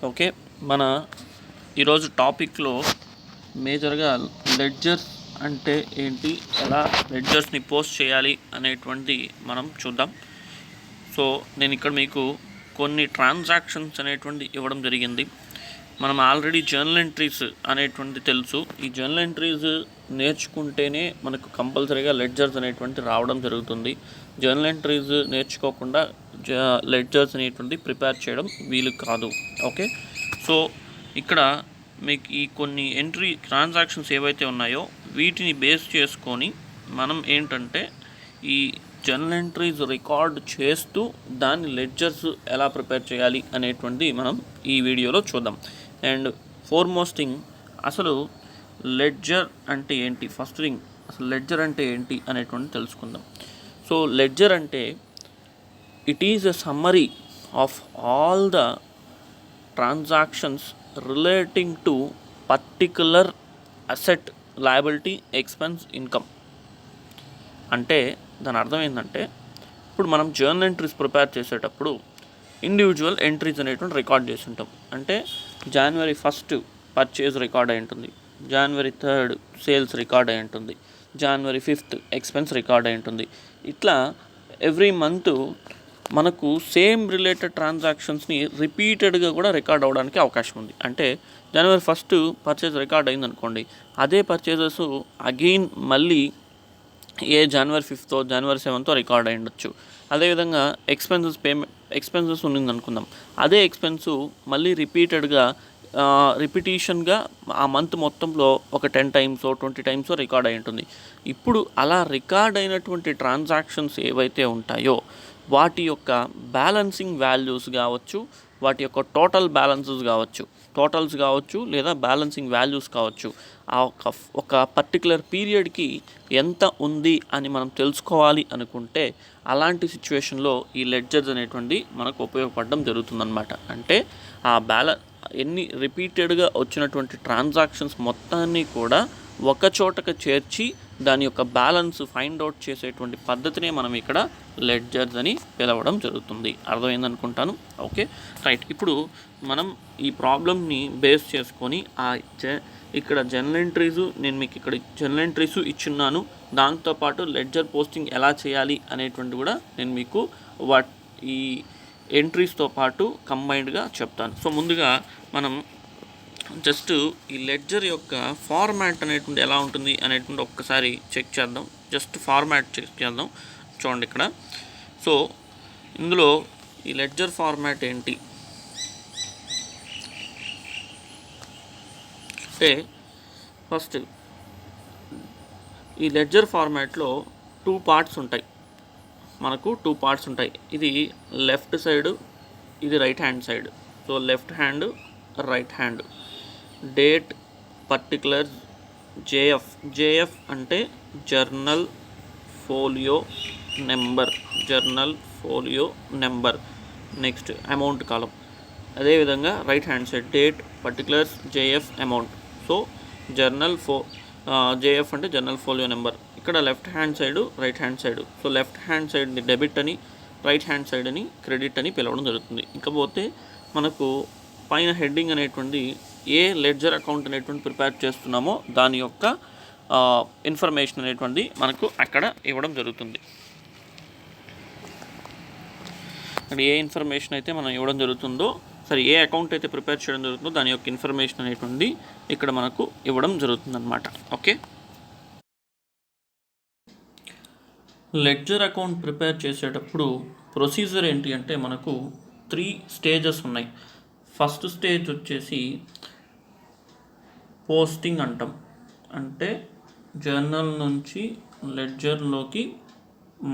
Okay, మన ఈరోజు టాపిక్లో మేజర్గా లెడ్జర్స్ అంటే ఏంటి, ఎలా లెడ్జర్స్ని పోస్ట్ చేయాలి అనేటువంటి మనం చూద్దాం. సో నేను ఇక్కడ మీకు కొన్ని ట్రాన్సాక్షన్స్ అనేటువంటి ఇవ్వడం జరిగింది. మనం ఆల్రెడీ జర్నల్ ఎంట్రీస్ అనేటువంటి తెలుసు. ఈ జర్నల్ ఎంట్రీస్ నేర్చుకుంటేనే మనకు కంపల్సరీగా లెడ్జర్స్ అనేటువంటి రావడం జరుగుతుంది. జర్నల్ ఎంట్రీస్ నేర్చుకోకుండా లెడ్జర్స్ అనేటువంటి ప్రిపేర్ చేయడం వీలు కాదు. ఓకే, సో ఇక్కడ మీకు ఈ కొన్ని ఎంట్రీ ట్రాన్సాక్షన్స్ ఏవైతే ఉన్నాయో వీటిని బేస్ చేసుకొని మనం ఏంటంటే ఈ జర్నల్ ఎంట్రీస్ రికార్డ్ చేస్తూ దాన్ని లెడ్జర్స్ ఎలా ప్రిపేర్ చేయాలి అనేటువంటి మనం ఈ వీడియోలో చూద్దాం. అండ్ ఫోర్మోస్ట్ థింగ్, అసలు లెడ్జర్ అంటే ఏంటి, ఫస్ట్ థింగ్ అసలు లెడ్జర్ అంటే ఏంటి అనేటువంటి తెలుసుకుందాం. సో లెడ్జర్ అంటే it is a summary of all the transactions relating to particular asset, liability, expense, income. అంటే దాని అర్థం ఏంటంటే, ఇప్పుడు మనం జర్నల్ ఎంట్రీస్ ప్రిపేర్ చేసేటప్పుడు ఇండివిజువల్ ఎంట్రీస్ అనేటువంటి రికార్డ్ చేసి ఉంటాం. అంటే January 1 పర్చేజ్ రికార్డ్ అయి ఉంటుంది, January 3 సేల్స్ రికార్డ్ అయి ఉంటుంది, January 5 ఎక్స్పెన్స్ రికార్డ్ అయి ఉంటుంది. ఇట్లా ఎవ్రీ మంత్ మనకు సేమ్ రిలేటెడ్ ట్రాన్సాక్షన్స్ని రిపీటెడ్గా కూడా రికార్డ్ అవ్వడానికి అవకాశం ఉంది. అంటే January 1 పర్చేజ్ రికార్డ్ అయిందనుకోండి, అదే పర్చేజెస్ అగైన్ మళ్ళీ January 5 January 7 రికార్డ్ అయి ఉండొచ్చు. అదేవిధంగా ఎక్స్పెన్సెస్ ఉన్నింది అనుకుందాం, అదే ఎక్స్పెన్సు మళ్ళీ రిపిటీషన్గా ఆ మంత్ మొత్తంలో ఒక 10 times 20 times రికార్డ్ అయి ఉంటుంది. ఇప్పుడు అలా రికార్డ్ అయినటువంటి ట్రాన్సాక్షన్స్ ఏవైతే ఉంటాయో వాటి యొక్క బ్యాలెన్సింగ్ వాల్యూస్ కావచ్చు, వాటి యొక్క టోటల్ బ్యాలెన్సెస్ కావచ్చు లేదా బ్యాలెన్సింగ్ వాల్యూస్ కావచ్చు, ఆ ఒక పర్టికులర్ పీరియడ్కి ఎంత ఉంది అని మనం తెలుసుకోవాలి అనుకుంటే అలాంటి సిచ్యువేషన్లో ఈ లెడ్జర్స్ అనేటువంటి మనకు ఉపయోగపడడం జరుగుతుందన్నమాట. అంటే ఆ ఎన్ని రిపీటెడ్గా వచ్చినటువంటి ట్రాన్సాక్షన్స్ మొత్తాన్ని కూడా ఒక చోటకు చేర్చి దాని యొక్క బ్యాలెన్స్ ఫైండ్ అవుట్ చేసేటువంటి పద్ధతినే మనం ఇక్కడ లెడ్జర్స్ అని పిలవడం జరుగుతుంది. అర్థమైందనుకుంటాను. Okay, right. ఇప్పుడు మనం ఈ ప్రాబ్లమ్ని బేస్ చేసుకొని ఇక్కడ జర్నల్ ఎంట్రీస్, నేను మీకు ఇక్కడ జర్నల్ ఎంట్రీస్ ఇచ్చున్నాను, దాంతోపాటు లెడ్జర్ పోస్టింగ్ ఎలా చేయాలి అనేటువంటి కూడా నేను మీకు ఈ ఎంట్రీస్తో పాటు కంబైన్డ్గా చెప్తాను. సో ముందుగా మనం జస్ట్ ఈ లెడ్జర్ యొక్క ఫార్మాట్ అనేటువంటి ఎలా ఉంటుంది అనేటువంటి ఒక్కసారి చెక్ చేద్దాం. జస్ట్ ఫార్మాట్ చెక్ చేద్దాం. చూడండి ఇక్కడ. సో ఇందులో ఈ లెడ్జర్ ఫార్మాట్ ఏంటి అంటే, ఫస్ట్ ఈ లెడ్జర్ ఫార్మాట్లో 2 parts ఉంటాయి. మనకు 2 parts ఉంటాయి. ఇది లెఫ్ట్ సైడ్, ఇది right hand side. So left hand, right hand. Date, particular, JF అంటే journal folio number. Next amount column. అదేవిధంగా right hand side date, particulars, JF, amount. So JF అంటే journal folio number. ఇక్కడ left hand side, right hand side. So left hand సైడ్ని debit అని, right hand side అని credit అని పిలవడం జరుగుతుంది. ఇకపోతే మనకు పైన హెడ్డింగ్ అనేటువంటి ఏ లెడ్జర్ అకౌంట్ అనేటువంటి ప్రిపేర్ చేస్తున్నామో దాని యొక్క ఇన్ఫర్మేషన్ అనేటువంటి మనకు అక్కడ ఇవ్వడం జరుగుతుంది. అక్కడ ఏ ఇన్ఫర్మేషన్ అయితే మనం ఇవ్వడం జరుగుతుందో, ఏ అకౌంట్ అయితే ప్రిపేర్ చేయడం జరుగుతుందో దాని యొక్క ఇన్ఫర్మేషన్ అనేటువంటి ఇక్కడ మనకు ఇవ్వడం జరుగుతుందన్నమాట. ఓకే, లెడ్జర్ అకౌంట్ ప్రిపేర్ చేసేటప్పుడు ప్రొసీజర్ ఏంటి అంటే మనకు 3 stages ఉన్నాయి. ఫస్ట్ స్టేజ్ వచ్చేసి పోస్టింగ్ అంటాం. అంటే జర్నల్ నుంచి లెడ్జర్లోకి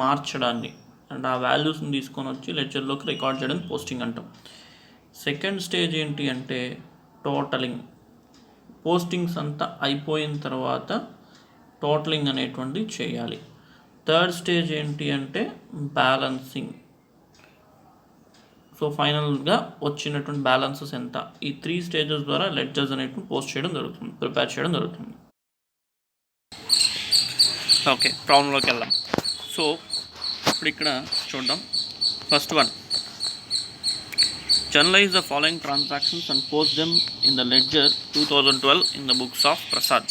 మార్చడాన్ని, అండ్ ఆ వాల్యూస్ని తీసుకొని వచ్చి లెడ్జర్లోకి రికార్డ్ చేయడం పోస్టింగ్ అంటాం. సెకండ్ స్టేజ్ ఏంటి అంటే టోటలింగ్. పోస్టింగ్స్ అంతా అయిపోయిన తర్వాత టోటలింగ్ అనేటువంటి చేయాలి. థర్డ్ స్టేజ్ ఏంటి అంటే బ్యాలెన్సింగ్. సో ఫైనల్గా వచ్చినటువంటి బ్యాలెన్సెస్ ఎంత. ఈ 3 stages ద్వారా లెడ్జర్స్ అనేటువంటి ప్రిపేర్ చేయడం జరుగుతుంది. ఓకే, ప్రాబ్లంలోకి వెళ్దాం. సో ఇప్పుడు ఇక్కడ చూద్దాం. First one, Journalize the following transactions and post them in the ledger 2012 in the books of Prasad.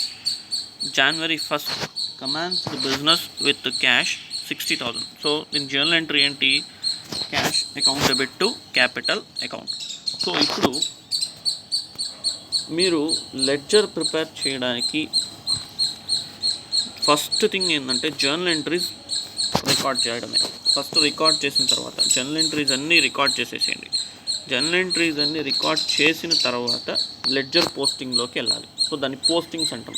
January 1st, commenced the business with the cash 60,000. So in journal entry ఏంటి, cash account debit to capital account. So ఇప్పుడు మీరు ledger prepare చేయడానికి first thing ఏంటంటే journal entries record చేయడమే. First record చేసిన తర్వాత journal entries అన్నీ record చేసేసేయండి. జర్నల్ ఎంట్రీస్ అన్నీ రికార్డ్ చేసిన తర్వాత లెడ్జర్ పోస్టింగ్లోకి వెళ్ళాలి. సో దాన్ని పోస్టింగ్స్ అంటాం.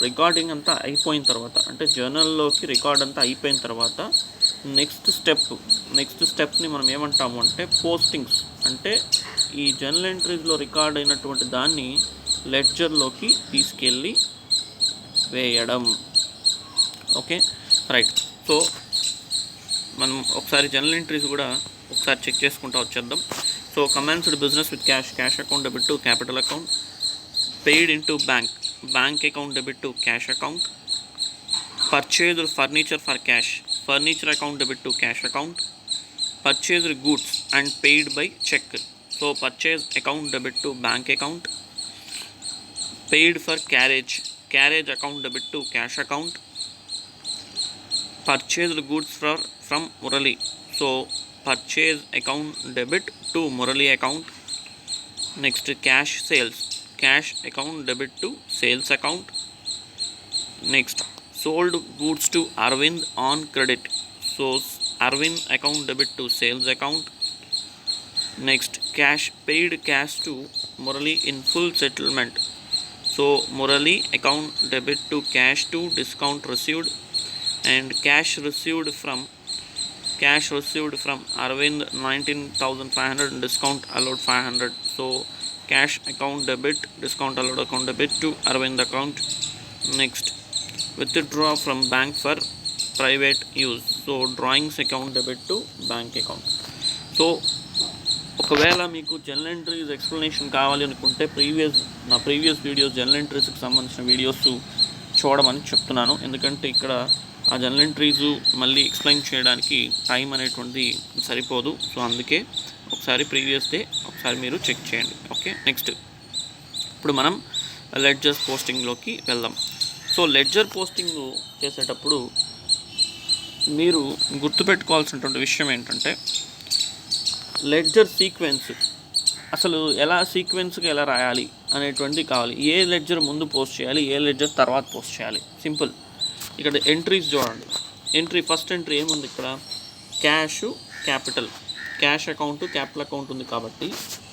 రికార్డింగ్ అంతా అయిపోయిన తర్వాత, అంటే జర్నల్లోకి రికార్డ్ అంతా అయిపోయిన తర్వాత నెక్స్ట్ స్టెప్ని మనం ఏమంటాము అంటే పోస్టింగ్స్. అంటే ఈ జర్నల్ ఎంట్రీస్లో రికార్డ్ అయినటువంటి దాన్ని లెడ్జర్లోకి తీసుకెళ్ళి వేయడం. Okay, right. సో మనం ఒకసారి జర్నల్ ఎంట్రీస్ కూడా ఒకసారి చెక్ చేసుకుంటూ వచ్చేద్దాం. So commenced business with cash account debit to capital account, paid into bank account debit to cash account, purchased furniture for cash, furniture account debit to cash account, purchased goods and paid by cheque. So purchase account debit to bank account, paid for carriage account debit to cash account, purchased goods from Murali. So purchase account debit to Murali account. Next, cash sales, cash account debit to sales account. Next, sold goods to Arvind on credit. So Arvind account debit to sales account. Next, paid cash to Murali in full settlement. So Murali account debit to cash to discount received. And cash received from Arvind 19,500, discount allowed 500. So cash account debit, discount allowed account debit to Arvind account. Next, withdraw from bank for private use. So drawings account debit to bank account. So ఒకవేళ మీకు journal entries explanation కావాలి అనుకుంటే నా previous videos journal ఎంట్రీస్కి సంబంధించిన videos చూడమని చెప్తున్నాను. ఎందుకంటే ఇక్కడ ఆ జర్నల్ ఎంట్రీస్ మళ్ళీ ఎక్స్ప్లెయిన్ చేయడానికి టైం అనేటువంటిది సరిపోదు. సో అందుకే ఒకసారి ప్రీవియస్ డే ఒకసారి మీరు చెక్ చేయండి. ఓకే, నెక్స్ట్ ఇప్పుడు మనం లెడ్జర్ పోస్టింగ్లోకి వెళ్దాం. సో లెడ్జర్ పోస్టింగ్ చేసేటప్పుడు మీరు గుర్తుపెట్టుకోవాల్సినటువంటి విషయం ఏంటంటే లెడ్జర్ సీక్వెన్స్, అసలు సీక్వెన్స్గా ఎలా రాయాలి అనేటువంటిది కావాలి. ఏ లెడ్జర్ ముందు పోస్ట్ చేయాలి, ఏ లెడ్జర్ తర్వాత పోస్ట్ చేయాలి, సింపుల్. ఇక్కడ ఎంట్రీస్ చూడండి. ఫస్ట్ ఎంట్రీ ఏముంది ఇక్కడ, క్యాష్ అకౌంట్ క్యాపిటల్ అకౌంట్ ఉంది కాబట్టి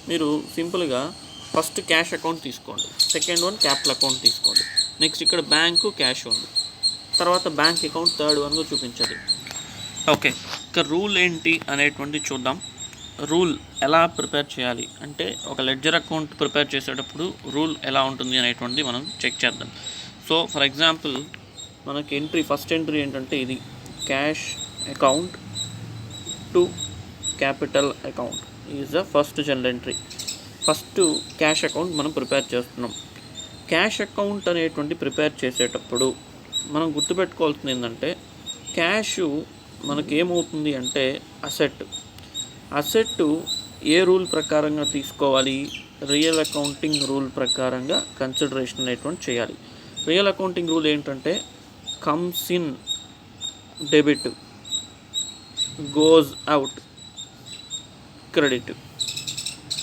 మీరు సింపుల్గా ఫస్ట్ క్యాష్ అకౌంట్ తీసుకోండి, సెకండ్ వన్ క్యాపిటల్ అకౌంట్ తీసుకోండి. నెక్స్ట్ ఇక్కడ బ్యాంకు క్యాష్ ఉంది, తర్వాత బ్యాంక్ అకౌంట్ థర్డ్ వన్గా చూపించండి. ఓకే, ఇక రూల్ ఏంటి అనేటువంటి చూద్దాం. రూల్ ఎలా ప్రిపేర్ చేయాలి అంటే ఒక లెడ్జర్ అకౌంట్ ప్రిపేర్ చేసేటప్పుడు రూల్ ఎలా ఉంటుంది అనేటువంటిది మనం చెక్ చేద్దాం. సో ఫర్ ఎగ్జాంపుల్ మనకి ఫస్ట్ ఎంట్రీ ఏంటంటే ఇది cash account to capital account is the first general entry. First cash account మనం ప్రిపేర్ చేస్తున్నాం. క్యాష్ అకౌంట్ అనేటువంటి ప్రిపేర్ చేసేటప్పుడు మనం గుర్తుపెట్టుకోవాల్సింది ఏంటంటే క్యాష్ మనకి ఏమవుతుంది అంటే అసెట్ ఏ రూల్ ప్రకారంగా తీసుకోవాలి, రియల్ అకౌంటింగ్ రూల్ ప్రకారంగా కన్సిడరేషన్ అనేటువంటి చేయాలి. రియల్ అకౌంటింగ్ రూల్ ఏంటంటే comes in debit, goes out credit.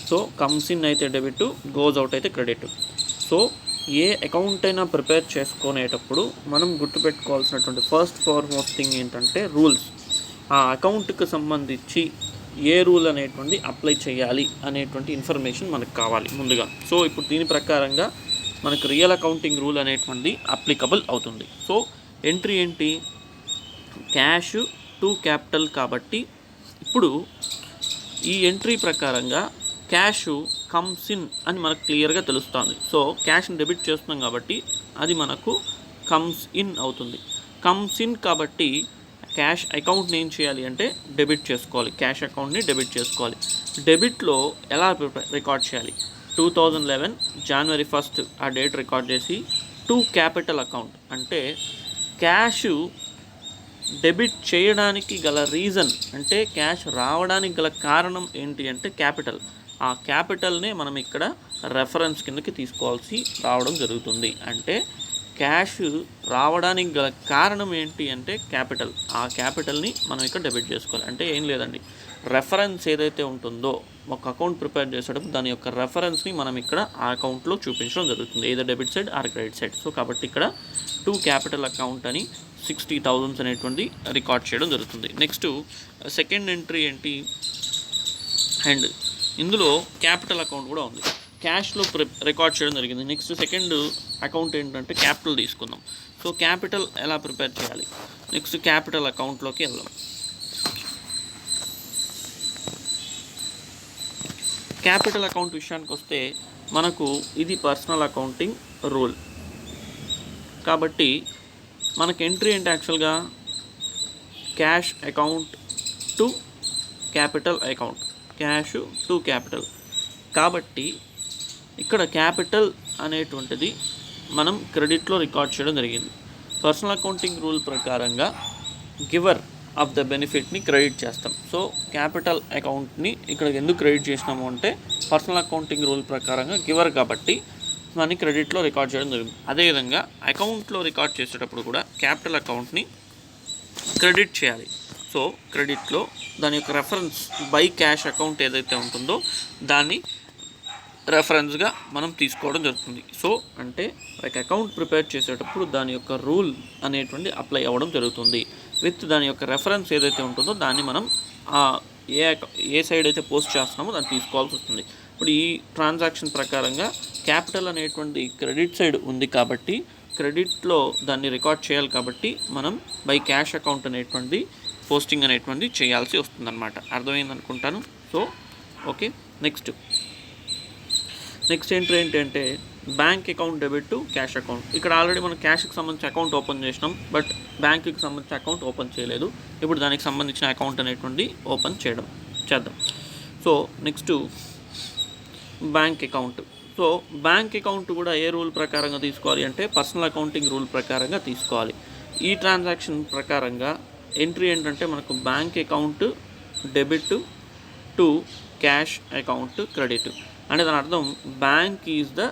So comes in అయితే డెబిట్, గోస్ అవుట్ అయితే క్రెడిట్. సో ఏ అకౌంట్ అయినా ప్రిపేర్ చేసుకునేటప్పుడు మనం గుర్తుపెట్టుకోవాల్సినటువంటి ఫార్మోస్ట్ థింగ్ ఏంటంటే రూల్స్. ఆ అకౌంట్కి సంబంధించి ఏ రూల్ అనేటువంటి అప్లై చేయాలి అనేటువంటి ఇన్ఫర్మేషన్ మనకు కావాలి ముందుగా. సో ఇప్పుడు దీని ప్రకారంగా మనకు రియల్ అకౌంటింగ్ రూల్ అనేటువంటిది అప్లికబుల్ అవుతుంది. సో ఎంట్రీ ఏంటి, క్యాష్ టు క్యాపిటల్ కాబట్టి ఇప్పుడు ఈ ఎంట్రీ ప్రకారంగా క్యాష్ కమ్స్ ఇన్ అని మనకు క్లియర్గా తెలుస్తుంది. సో క్యాష్ని డెబిట్ చేస్తున్నాం కాబట్టి అది మనకు కమ్స్ ఇన్ అవుతుంది. కమ్స్ ఇన్ కాబట్టి క్యాష్ అకౌంట్ని ఏం చేయాలి అంటే డెబిట్ చేసుకోవాలి, క్యాష్ అకౌంట్ని డెబిట్ చేసుకోవాలి. డెబిట్లో ఎలా రికార్డ్ చేయాలి, 2011 January 1st ఆ డేట్ రికార్డ్ చేసి టు క్యాపిటల్ అకౌంట్ అంటే క్యాష్ డెబిట్ చేయడానికి గల రీజన్ అంటే క్యాష్ రావడానికి గల కారణం ఏంటి అంటే ఆ క్యాపిటల్నే మనం ఇక్కడ రెఫరెన్స్ కిందకి తీసుకోవాల్సి రావడం జరుగుతుంది. అంటే క్యాష్ రావడానికి గల కారణం ఏంటి అంటే క్యాపిటల్. ఆ క్యాపిటల్ని మనం ఇక్కడ డెబిట్ చేసుకోవాలి. అంటే ఏం లేదండి, రెఫరెన్స్ ఏదైతే ఉంటుందో ఒక అకౌంట్ ప్రిపేర్ చేసేటప్పుడు దాని యొక్క రెఫరెన్స్ని మనం ఇక్కడ ఆ అకౌంట్లో చూపించడం జరుగుతుంది, ఏదో debit side or credit side. So కాబట్టి ఇక్కడ టు క్యాపిటల్ అకౌంట్ అని 60,000 అనేటువంటి రికార్డ్ చేయడం జరుగుతుంది. నెక్స్ట్ సెకండ్ ఎంట్రీ ఏంటి, అండ్ ఇందులో క్యాపిటల్ అకౌంట్ కూడా ఉంది, క్యాష్లో రికార్డ్ చేయడం జరిగింది. నెక్స్ట్ సెకండ్ అకౌంట్ ఏంటంటే క్యాపిటల్ తీసుకుందాం. సో క్యాపిటల్ ఎలా ప్రిపేర్ చేయాలి, నెక్స్ట్ క్యాపిటల్ అకౌంట్లోకి వెళ్దాం. క్యాపిటల్ అకౌంట్ విషయానికి వస్తే మనకు ఇది పర్సనల్ అకౌంటింగ్ రూల్ కాబట్టి మనకు ఎంట్రీ ఏంటి, యాక్చువల్గా cash account to capital account, cash to capital. కాబట్టి ఇక్కడ క్యాపిటల్ అనేటువంటిది మనం క్రెడిట్లో రికార్డ్ చేయడం జరిగింది. పర్సనల్ అకౌంటింగ్ రూల్ ప్రకారంగా గివర్ ఆఫ్ ద బెనిఫిట్ని క్రెడిట్ చేస్తాం. సో క్యాపిటల్ అకౌంట్ని ఇక్కడ ఎందుకు క్రెడిట్ చేసినాము అంటే పర్సనల్ అకౌంటింగ్ రూల్ ప్రకారంగా గివర్ కాబట్టి మనని క్రెడిట్లో రికార్డ్ చేయడం జరిగింది. అదేవిధంగా అకౌంట్లో రికార్డ్ చేసేటప్పుడు కూడా క్యాపిటల్ అకౌంట్ని క్రెడిట్ చేయాలి. సో క్రెడిట్లో దాని యొక్క రెఫరెన్స్ బై క్యాష్ అకౌంట్ ఏదైతే ఉంటుందో దాన్ని రెఫరెన్స్గా మనం తీసుకోవడం జరుగుతుంది. సో అంటే ఒక అకౌంట్ ప్రిపేర్ చేసేటప్పుడు దాని యొక్క రూల్ అనేటువంటి అప్లై అవ్వడం జరుగుతుంది. విత్ దాని యొక్క రెఫరెన్స్ ఏదైతే ఉంటుందో దాన్ని మనం ఏ సైడ్ అయితే పోస్ట్ చేస్తున్నామో దాన్ని తీసుకోవాల్సి వస్తుంది. ఇప్పుడు ఈ ట్రాన్సాక్షన్ ప్రకారంగా క్యాపిటల్ అనేటువంటి క్రెడిట్ సైడ్ ఉంది కాబట్టి క్రెడిట్లో దాన్ని రికార్డ్ చేయాలి కాబట్టి మనం బై క్యాష్ అకౌంట్ అనేటువంటి పోస్టింగ్ అనేటువంటి చేయాల్సి వస్తుందన్నమాట. అర్థమైంది అనుకుంటాను. సో ఓకే, నెక్స్ట్ ఎంట్రీ ఏంటంటే bank account debit to cash account. ఇక్కడ ఆల్రెడీ మనం క్యాష్కి సంబంధించిన అకౌంట్ ఓపెన్ చేసినాం, బట్ బ్యాంకుకి సంబంధించిన అకౌంట్ ఓపెన్ చేయలేదు. ఇప్పుడు దానికి సంబంధించిన అకౌంట్ అనేటువంటి ఓపెన్ చేద్దాం. So next bank account. So bank account కూడా ఏ రూల్ ప్రకారంగా తీసుకోవాలి అంటే పర్సనల్ అకౌంటింగ్ రూల్ ప్రకారంగా తీసుకోవాలి. ఈ ట్రాన్సాక్షన్ ప్రకారంగా ఎంట్రీ ఏంటంటే మనకు bank account debit to cash account credit. అంటే దాని అర్థం bank is the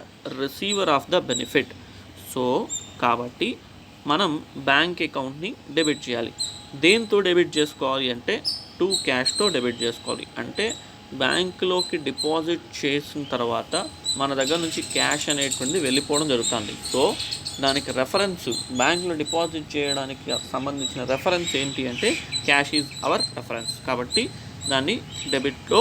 receiver of the benefit. So కాబట్టి మనం బ్యాంక్ అకౌంట్ని డెబిట్ చేయాలి. దేంతో డెబిట్ చేసుకోవాలి అంటే టు క్యాష్తో డెబిట్ చేసుకోవాలి. అంటే బ్యాంకులోకి డిపాజిట్ చేసిన తర్వాత మన దగ్గర నుంచి క్యాష్ అనేటువంటిది వెళ్ళిపోవడం జరుగుతుంది. సో దానికి రెఫరెన్స్ బ్యాంకులో డిపాజిట్ చేయడానికి సంబంధించిన రెఫరెన్స్ ఏంటి అంటే క్యాష్ ఈజ్ అవర్ రెఫరెన్స్. కాబట్టి దాన్ని డెబిట్లో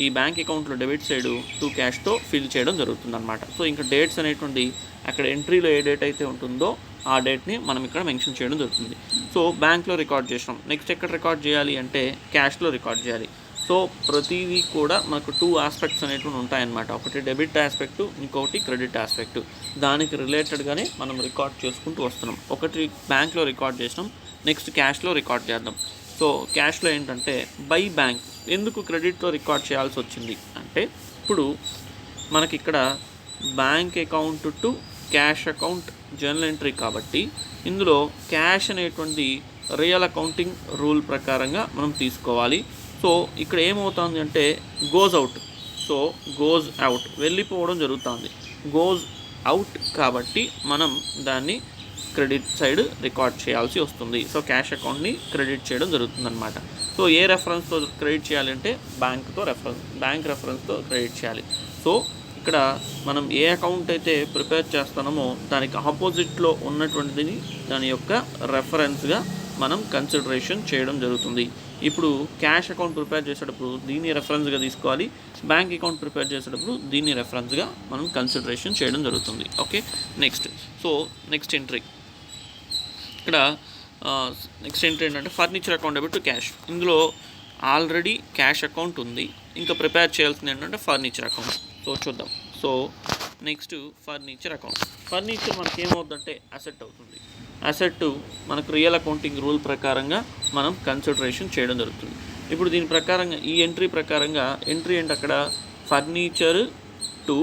ఈ బ్యాంక్ అకౌంట్లో డెబిట్ సైడు టు క్యాష్తో ఫిల్ చేయడం జరుగుతుందన్నమాట. సో ఇంకా డేట్స్ అనేటువంటి అక్కడ ఎంట్రీలో ఏ డేట్ అయితే ఉంటుందో ఆ డేట్ని మనం ఇక్కడ మెన్షన్ చేయడం జరుగుతుంది. సో బ్యాంక్లో రికార్డ్ చేసినాం. నెక్స్ట్ ఎక్కడ రికార్డ్ చేయాలి అంటే క్యాష్లో రికార్డ్ చేయాలి. సో ప్రతిదీ కూడా మనకు 2 ఆస్పెక్ట్స్ అనేటువంటి ఉంటాయన్నమాట. ఒకటి డెబిట్ ఆస్పెక్టు, ఇంకొకటి క్రెడిట్ ఆస్పెక్టు. దానికి రిలేటెడ్గానే మనం రికార్డ్ చేసుకుంటూ వస్తున్నాం. ఒకటి బ్యాంక్లో రికార్డ్ చేసినాం, నెక్స్ట్ క్యాష్లో రికార్డ్ చేద్దాం. సో క్యాష్లో ఏంటంటే బై బ్యాంక్. ఎందుకు క్రెడిట్లో రికార్డ్ చేయాల్సి వచ్చింది అంటే ఇప్పుడు మనకి ఇక్కడ bank account to cash account journal entry కాబట్టి ఇందులో క్యాష్ అనేటువంటి రియల్ అకౌంటింగ్ రూల్ ప్రకారంగా మనం తీసుకోవాలి. సో ఇక్కడ ఏమవుతుంది అంటే goes out. So goes out వెళ్ళిపోవడం జరుగుతుంది. గోజ్ అవుట్ కాబట్టి మనం దాన్ని క్రెడిట్ సైడ్ రికార్డ్ చేయాల్సి వస్తుంది. సో క్యాష్ అకౌంట్ని క్రెడిట్ చేయడం జరుగుతుందన్నమాట. సో ఏ రెఫరెన్స్తో క్రెడిట్ చేయాలంటే బ్యాంక్ రెఫరెన్స్తో క్రెడిట్ చేయాలి. సో ఇక్కడ మనం ఏ అకౌంట్ అయితే ప్రిపేర్ చేస్తున్నామో దానికి ఆపోజిట్లో ఉన్నటువంటిది దాని యొక్క రెఫరెన్స్గా మనం కన్సిడరేషన్ చేయడం జరుగుతుంది. ఇప్పుడు క్యాష్ అకౌంట్ ప్రిపేర్ చేసేటప్పుడు దీన్ని రెఫరెన్స్గా తీసుకోవాలి, బ్యాంక్ అకౌంట్ ప్రిపేర్ చేసేటప్పుడు దీన్ని రెఫరెన్స్గా మనం కన్సిడరేషన్ చేయడం జరుగుతుంది. ఓకే, నెక్స్ట్ ఎంట్రీ ఇక్కడ నెక్స్ట్ ఎంట్రీ ఏంటంటే furniture account debit to cash. ఇందులో ఆల్రెడీ క్యాష్ అకౌంట్ ఉంది, ఇంకా ప్రిపేర్ చేయాల్సింది ఏంటంటే ఫర్నిచర్ అకౌంట్. సో చూద్దాం. So next furniture account. Furniture మనకి ఏమవుతుందంటే అసెట్ అవుతుంది. అసెట్ మనకు రియల్ అకౌంటింగ్ రూల్ ప్రకారంగా మనం కన్సిడరేషన్ చేయడం జరుగుతుంది. ఇప్పుడు దీని ప్రకారంగా ఈ ఎంట్రీ ప్రకారంగా ఎంట్రీ ఏంటి అక్కడ ఫర్నిచర్ టు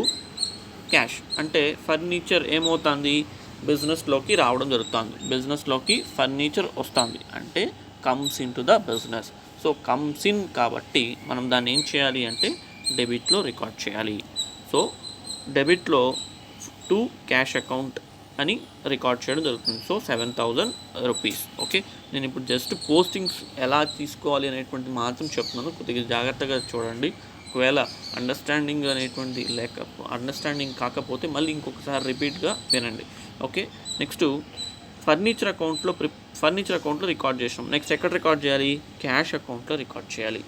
క్యాష్. అంటే ఫర్నిచర్ ఏమవుతుంది బిజినెస్లోకి రావడం జరుగుతుంది. బిజినెస్లోకి ఫర్నిచర్ వస్తుంది అంటే comes in to the business. So comes in కాబట్టి మనం దాన్ని ఏం చేయాలి అంటే డెబిట్లో రికార్డ్ చేయాలి. సో డెబిట్లో టు క్యాష్ అకౌంట్ అని రికార్డ్ చేయడం జరుగుతుంది. So 7,000 rupees. ఓకే, నేను ఇప్పుడు జస్ట్ పోస్టింగ్స్ ఎలా తీసుకోవాలి అనేటువంటి మాత్రం చెప్తున్నాను, కొద్దిగా జాగ్రత్తగా చూడండి. ఒకవేళ అండర్స్టాండింగ్ అనేటువంటి అండర్స్టాండింగ్ కాకపోతే మళ్ళీ ఇంకొకసారి రిపీట్గా వినండి. ఓకే, నెక్స్ట్ ఫర్నిచర్ అకౌంట్లో రికార్డ్ చేసాం. నెక్స్ట్ ఎక్కడ రికార్డ్ చేయాలి? క్యాష్ అకౌంట్లో రికార్డ్ చేయాలి.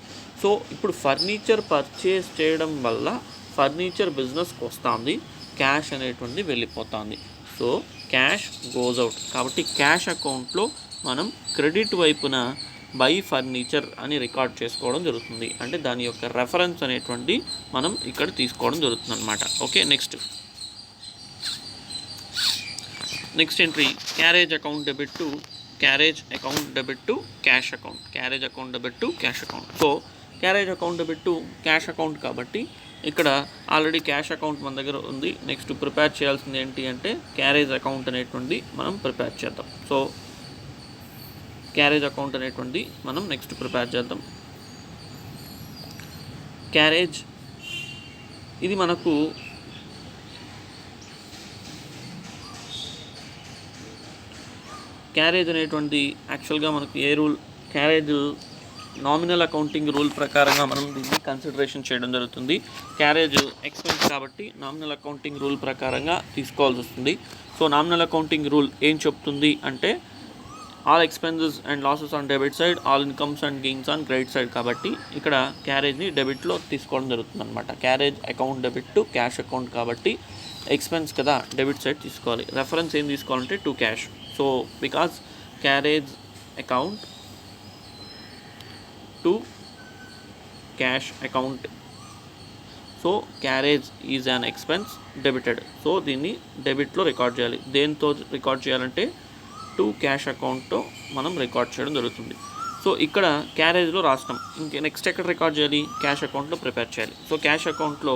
సో ఇప్పుడు ఫర్నిచర్ పర్చేస్ చేయడం వల్ల ఫర్నిచర్ బిజినెస్కి వస్తుంది, క్యాష్ అనేటువంటి వెళ్ళిపోతుంది. So cash goes out. కాబట్టి క్యాష్ అకౌంట్లో మనం క్రెడిట్ వైపున బై ఫర్నిచర్ అని రికార్డ్ చేసుకోవడం జరుగుతుంది. అంటే దాని యొక్క రెఫరెన్స్ అనేటువంటి మనం ఇక్కడ తీసుకోవడం జరుగుతుంది అన్నమాట. Okay, next entry carriage account debit to cash account. So carriage account debit to cash account కాబట్టి ఇక్కడ ఆల్రెడీ క్యాష్ అకౌంట్ మన దగ్గర ఉంది. నెక్స్ట్ ప్రిపేర్ చేయాల్సింది ఏంటి అంటే క్యారేజ్ అకౌంట్ అనేటువంటి మనం ప్రిపేర్ చేద్దాం. సో క్యారేజ్ అకౌంట్ అనేటువంటి మనం నెక్స్ట్ ప్రిపేర్ చేద్దాం. క్యారేజ్ ఇది మనకు క్యారేజ్ అనేటువంటి యాక్చువల్గా మనకు ఏ rule, carriage nominal accounting rule ప్రకారంగా మనం దీన్ని కన్సిడరేషన్ చేయడం జరుగుతుంది. క్యారేజ్ ఎక్స్పెన్స్ కాబట్టి నామినల్ అకౌంటింగ్ రూల్ ప్రకారంగా తీసుకోవాల్సి వస్తుంది. సో నామినల్ అకౌంటింగ్ రూల్ ఏం చెప్తుంది అంటే all expenses and losses on debit side, all incomes and gains on credit side. కాబట్టి ఇక్కడ క్యారేజ్ని డెబిట్లో తీసుకోవడం జరుగుతుంది అనమాట. Carriage account debit to cash account కాబట్టి ఎక్స్పెన్స్ కదా, డెబిట్ సైడ్ తీసుకోవాలి. రెఫరెన్స్ ఏం తీసుకోవాలంటే to cash. So because carriage account to cash account, so carriage is an expense debited. So దీన్ని డెబిట్లో రికార్డ్ చేయాలి. దేంతో రికార్డ్ చేయాలంటే టు క్యాష్ అకౌంట్తో మనం రికార్డ్ చేయడం జరుగుతుంది. సో ఇక్కడ క్యారేజ్లో రాస్తాం. ఇంకే నెక్స్ట్ ఎక్కడ రికార్డ్ చేయాలి? క్యాష్ అకౌంట్లో ప్రిపేర్ చేయాలి. సో క్యాష్ అకౌంట్లో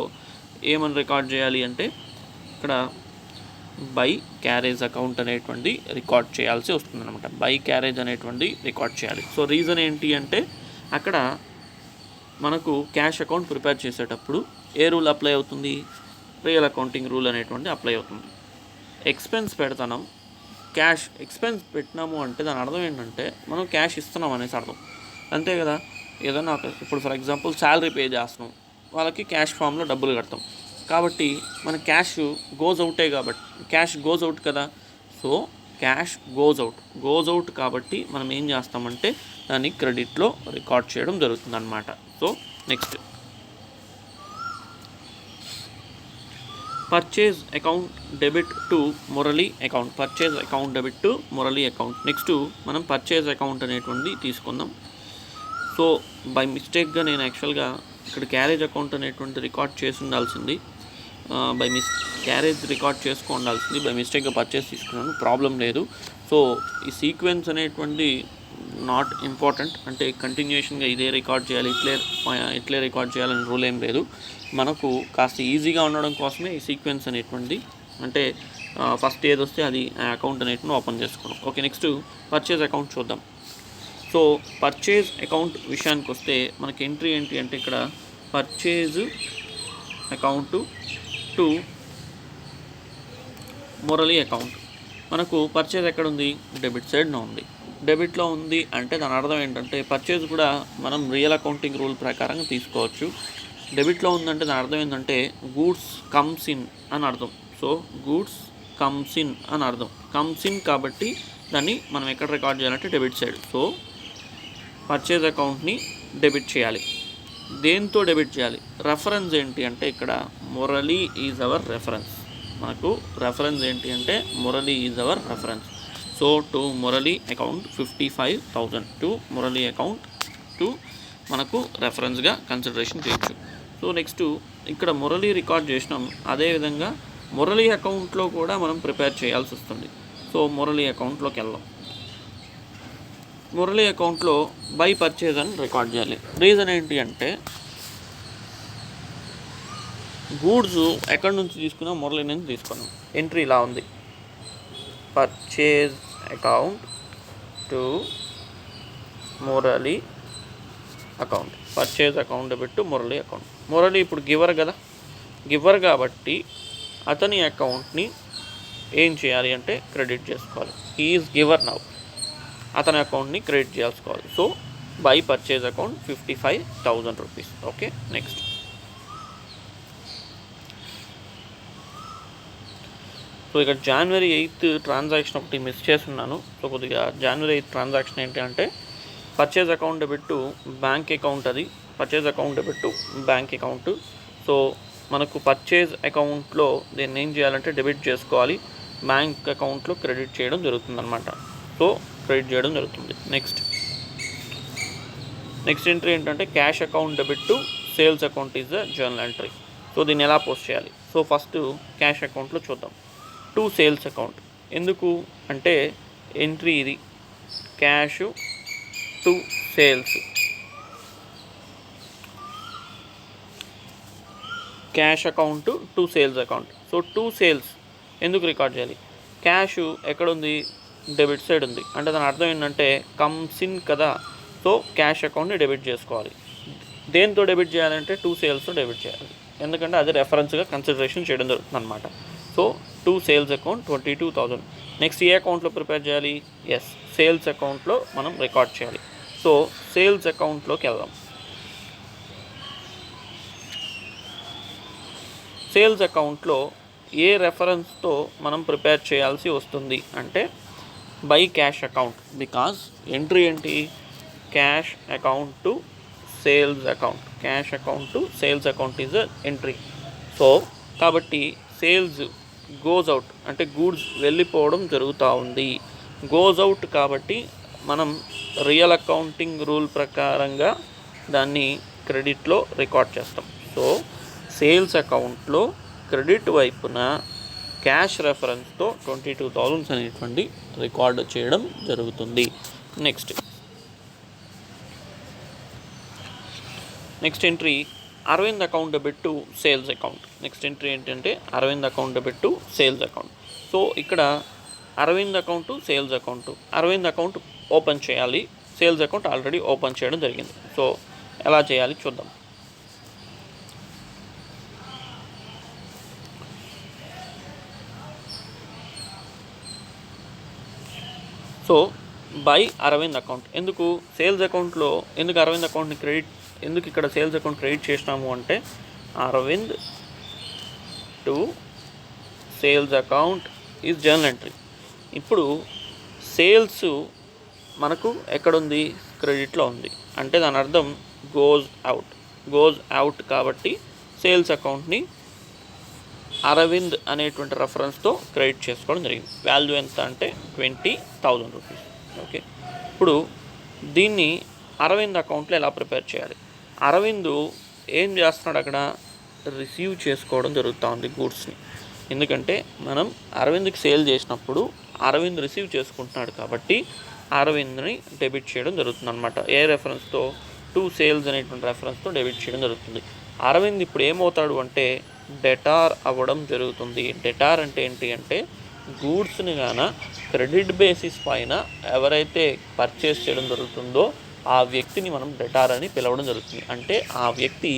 ఏమని రికార్డ్ చేయాలి అంటే ఇక్కడ బై క్యారేజ్ అకౌంట్ అనేటువంటి రికార్డ్ చేయాల్సి వస్తుంది అనమాట. బై క్యారేజ్ అనేటువంటి రికార్డ్ చేయాలి. సో రీజన్ ఏంటి అంటే అక్కడ మనకు క్యాష్ అకౌంట్ ప్రిపేర్ చేసేటప్పుడు ఏ రూల్ అప్లై అవుతుంది? రియల్ అకౌంటింగ్ రూల్ అనేటువంటి అప్లై అవుతుంది. ఎక్స్పెన్స్ పెడతాం, క్యాష్ ఎక్స్పెన్స్ పెట్టినాము అంటే దాని అర్థం ఏంటంటే మనం క్యాష్ ఇస్తున్నాం అనేసి అర్థం, అంతే కదా. ఏదైనా ఇప్పుడు ఫర్ ఎగ్జాంపుల్ శాలరీ పే చేస్తున్నాం, వాళ్ళకి క్యాష్ ఫామ్లో డబ్బులు కడతాం కాబట్టి మన క్యాష్ గోజ్ అవుటే కాబట్టి క్యాష్ గోజ్ అవుట్ కదా. సో క్యాష్ గోజ్ అవుట్ కాబట్టి మనం ఏం చేస్తామంటే దాన్ని క్రెడిట్లో రికార్డ్ చేయడం జరుగుతుంది అన్నమాట. So next purchase account debit to Murali account. Next మనం పర్చేజ్ అకౌంట్ అనేటువంటి తీసుకుందాం. సో బై మిస్టేక్గా నేను యాక్చువల్గా ఇక్కడ క్యారేజ్ అకౌంట్ అనేటువంటి రికార్డ్ చేసి ఉండాల్సింది, క్యారేజ్ రికార్డ్ చేసుకో ఉండాల్సింది. బై మిస్టేక్గా పర్చేస్ తీసుకున్నాను, ప్రాబ్లం లేదు. సో ఈ సీక్వెన్స్ అనేటువంటి నాట్ ఇంపార్టెంట్, అంటే కంటిన్యూషన్గా ఇదే రికార్డ్ చేయాలి, ఇట్లే రికార్డ్ చేయాలని రూల్ ఏం లేదు. మనకు కాస్త ఈజీగా ఉండడం కోసమే ఈ సీక్వెన్స్ అనేటువంటి, అంటే ఫస్ట్ ఏది వస్తే అది ఆ అకౌంట్ అనేటువంటి ఓపెన్ చేసుకోవడం. ఓకే, నెక్స్ట్ పర్చేజ్ అకౌంట్ చూద్దాం. సో పర్చేజ్ అకౌంట్ విషయానికి వస్తే మనకి ఎంట్రీ ఏంటి అంటే ఇక్కడ purchase account to Murali account. మనకు పర్చేజ్ ఎక్కడ ఉంది? డెబిట్ సైడ్లో ఉంది. డెబిట్లో ఉంది అంటే దాని అర్థం ఏంటంటే పర్చేజ్ కూడా మనం రియల్ అకౌంటింగ్ రూల్ ప్రకారంగా తీసుకోవచ్చు. డెబిట్లో ఉందంటే దాని అర్థం ఏంటంటే గూడ్స్ కమ్స్ ఇన్ అని అర్థం. సో గూడ్స్ కమ్స్ ఇన్ అని అర్థం. కమ్స్ ఇన్ కాబట్టి దాన్ని మనం ఎక్కడ రికార్డ్ చేయాలంటే డెబిట్ సైడ్. సో పర్చేజ్ అకౌంట్ని డెబిట్ చేయాలి. దేంతో డెబిట్ చేయాలి? రెఫరెన్స్ ఏంటి అంటే ఇక్కడ మురళీ ఈజ్ అవర్ రెఫరెన్స్. మనకు రెఫరెన్స్ ఏంటి అంటే Murali is our reference. So to Murali account 55,000 to Murali account to మనకు రెఫరెన్స్గా కన్సిడరేషన్ చేయొచ్చు. సో నెక్స్ట్ ఇక్కడ మురళీ రికార్డ్ చేసినాం, అదేవిధంగా మురళీ అకౌంట్లో కూడా మనం ప్రిపేర్ చేయాల్సి వస్తుంది. సో మురళీ అకౌంట్లోకి వెళ్దాం. మురళీ అకౌంట్లో బై పర్చేజ్ అని రికార్డ్ చేయాలి. రీజన్ ఏంటి అంటే గూడ్స్ ఎక్కడి నుంచి తీసుకున్నాం? మురళీ నుంచి తీసుకున్నాం. ఎంట్రీ ఇలా ఉంది, purchase account to Murali account. Purchase account debit to Murali account. Murali ఇప్పుడు గివర్ కదా, గివర్ కాబట్టి అతని అకౌంట్ని ఏం చేయాలి అంటే క్రెడిట్ చేసుకోవాలి. హీ ఈజ్ గివర్ నౌ, అతని అకౌంట్ని క్రెడిట్ చేసుకోవాలి. So by purchase account 55,000 rupees. Okay, next so ఇక్కడ January 8th ట్రాన్సాక్షన్ ఒకటి మిస్ చేస్తున్నాను. సో కొద్దిగా January 8th ట్రాన్సాక్షన్ ఏంటి అంటే purchase account debit to bank account, అది purchase account debit to bank account. So మనకు పర్చేజ్ అకౌంట్లో దీన్ని ఏం చేయాలంటే డెబిట్ చేసుకోవాలి, బ్యాంక్ అకౌంట్లో క్రెడిట్ చేయడం జరుగుతుంది అనమాట. సో క్రెడిట్ చేయడం జరుగుతుంది. నెక్స్ట్ ఎంట్రీ ఏంటంటే cash account debit to sales account is the journal entry. So దీన్ని ఎలా పోస్ట్ చేయాలి? సో ఫస్ట్ క్యాష్ అకౌంట్లో చూద్దాం. టు సేల్స్ అకౌంట్ ఎందుకు అంటే ఎంట్రీ ఇది cash to sales, cash account to sales account. So to sales ఎందుకు రికార్డ్ చేయాలి? క్యాష్ ఎక్కడుంది? డెబిట్ సైడ్ ఉంది. అంటే దాని అర్థం ఏంటంటే కమ్స్ ఇన్ కదా. సో క్యాష్ అకౌంట్ని డెబిట్ చేసుకోవాలి. దేంతో డెబిట్ చేయాలంటే టు సేల్స్తో డెబిట్ చేయాలి, ఎందుకంటే అది రెఫరెన్స్గా కన్సిడరేషన్ చేయడం జరుగుతుంది అనమాట. So to sales account 22,000. Next ఏ అకౌంట్లో ప్రిపేర్ చేయాలి? సేల్స్ అకౌంట్లో మనం రికార్డ్ చేయాలి. సో సేల్స్ అకౌంట్లోకి వెళ్దాం. సేల్స్ అకౌంట్లో ఏ రెఫరెన్స్తో మనం ప్రిపేర్ చేయాల్సి వస్తుంది అంటే by cash account, because entry ఏంటి? Cash account to sales account, cash account to sales account is entry. So కాబట్టి సేల్స్ గోజ్ అవుట్ అంటే గూడ్స్ వెళ్ళిపోవడం జరుగుతూ ఉంది. గోజ్ అవుట్ కాబట్టి మనం రియల్ అకౌంటింగ్ రూల్ ప్రకారంగా దాన్ని క్రెడిట్లో రికార్డ్ చేస్తాం. సో సేల్స్ అకౌంట్లో క్రెడిట్ వైపున క్యాష్ రెఫరెన్స్తో 22,000 అనేటువంటి రికార్డు చేయడం జరుగుతుంది. Next entry Arvind account debit to sales account. Next entry ఏంటంటే Arvind account debit to sales account. So ఇక్కడ Arvind account sales account, Arvind account open చేయాలి, సేల్స్ అకౌంట్ ఆల్రెడీ ఓపెన్ చేయడం జరిగింది. సో ఎలా చేయాలి చూద్దాం. సో బై అరవింద్ అకౌంట్ ఎందుకు? సేల్స్ అకౌంట్లో ఎందుకు అరవింద్ అకౌంట్ని క్రెడిట్, ఎందుకు ఇక్కడ సేల్స్ అకౌంట్ క్రెడిట్ చేసినాము అంటే Arvind to sales account is journal entry. ఇప్పుడు సేల్స్ మనకు ఎక్కడుంది? క్రెడిట్లో ఉంది. అంటే దాని అర్థం గోజ్ అవుట్ కాబట్టి సేల్స్ అకౌంట్ని అరవింద్ అనేటువంటి రెఫరెన్స్తో క్రెడిట్ చేసుకోవడం జరిగింది. వాల్యూ ఎంత అంటే 20,000 రూపీస్. ఓకే, ఇప్పుడు దీన్ని అరవింద్ అకౌంట్లో ఎలా ప్రిపేర్ చేయాలి? అరవింద్ ఏం చేస్తున్నాడు? అక్కడ రిసీవ్ చేసుకోవడం జరుగుతూ ఉంది గూడ్స్ని. ఎందుకంటే మనం అరవింద్కి సేల్ చేసినప్పుడు అరవింద్ రిసీవ్ చేసుకుంటున్నాడు కాబట్టి అరవింద్ని డెబిట్ చేయడం జరుగుతుంది అనమాట. ఏ రెఫరెన్స్తో? టు సేల్స్ అనేటువంటి రెఫరెన్స్తో డెబిట్ చేయడం జరుగుతుంది. అరవింద్ ఇప్పుడు ఏమవుతాడు అంటే డెటార్ అవ్వడం జరుగుతుంది. డెటార్ అంటే ఏంటి అంటే గూడ్స్ని గాన క్రెడిట్ బేసిస్ పైన ఎవరైతే పర్చేస్ చేయడం జరుగుతుందో ఆ వ్యక్తిని మనం డెటార్ అని పిలవడం జరుగుతుంది. అంటే ఆ వ్యక్తి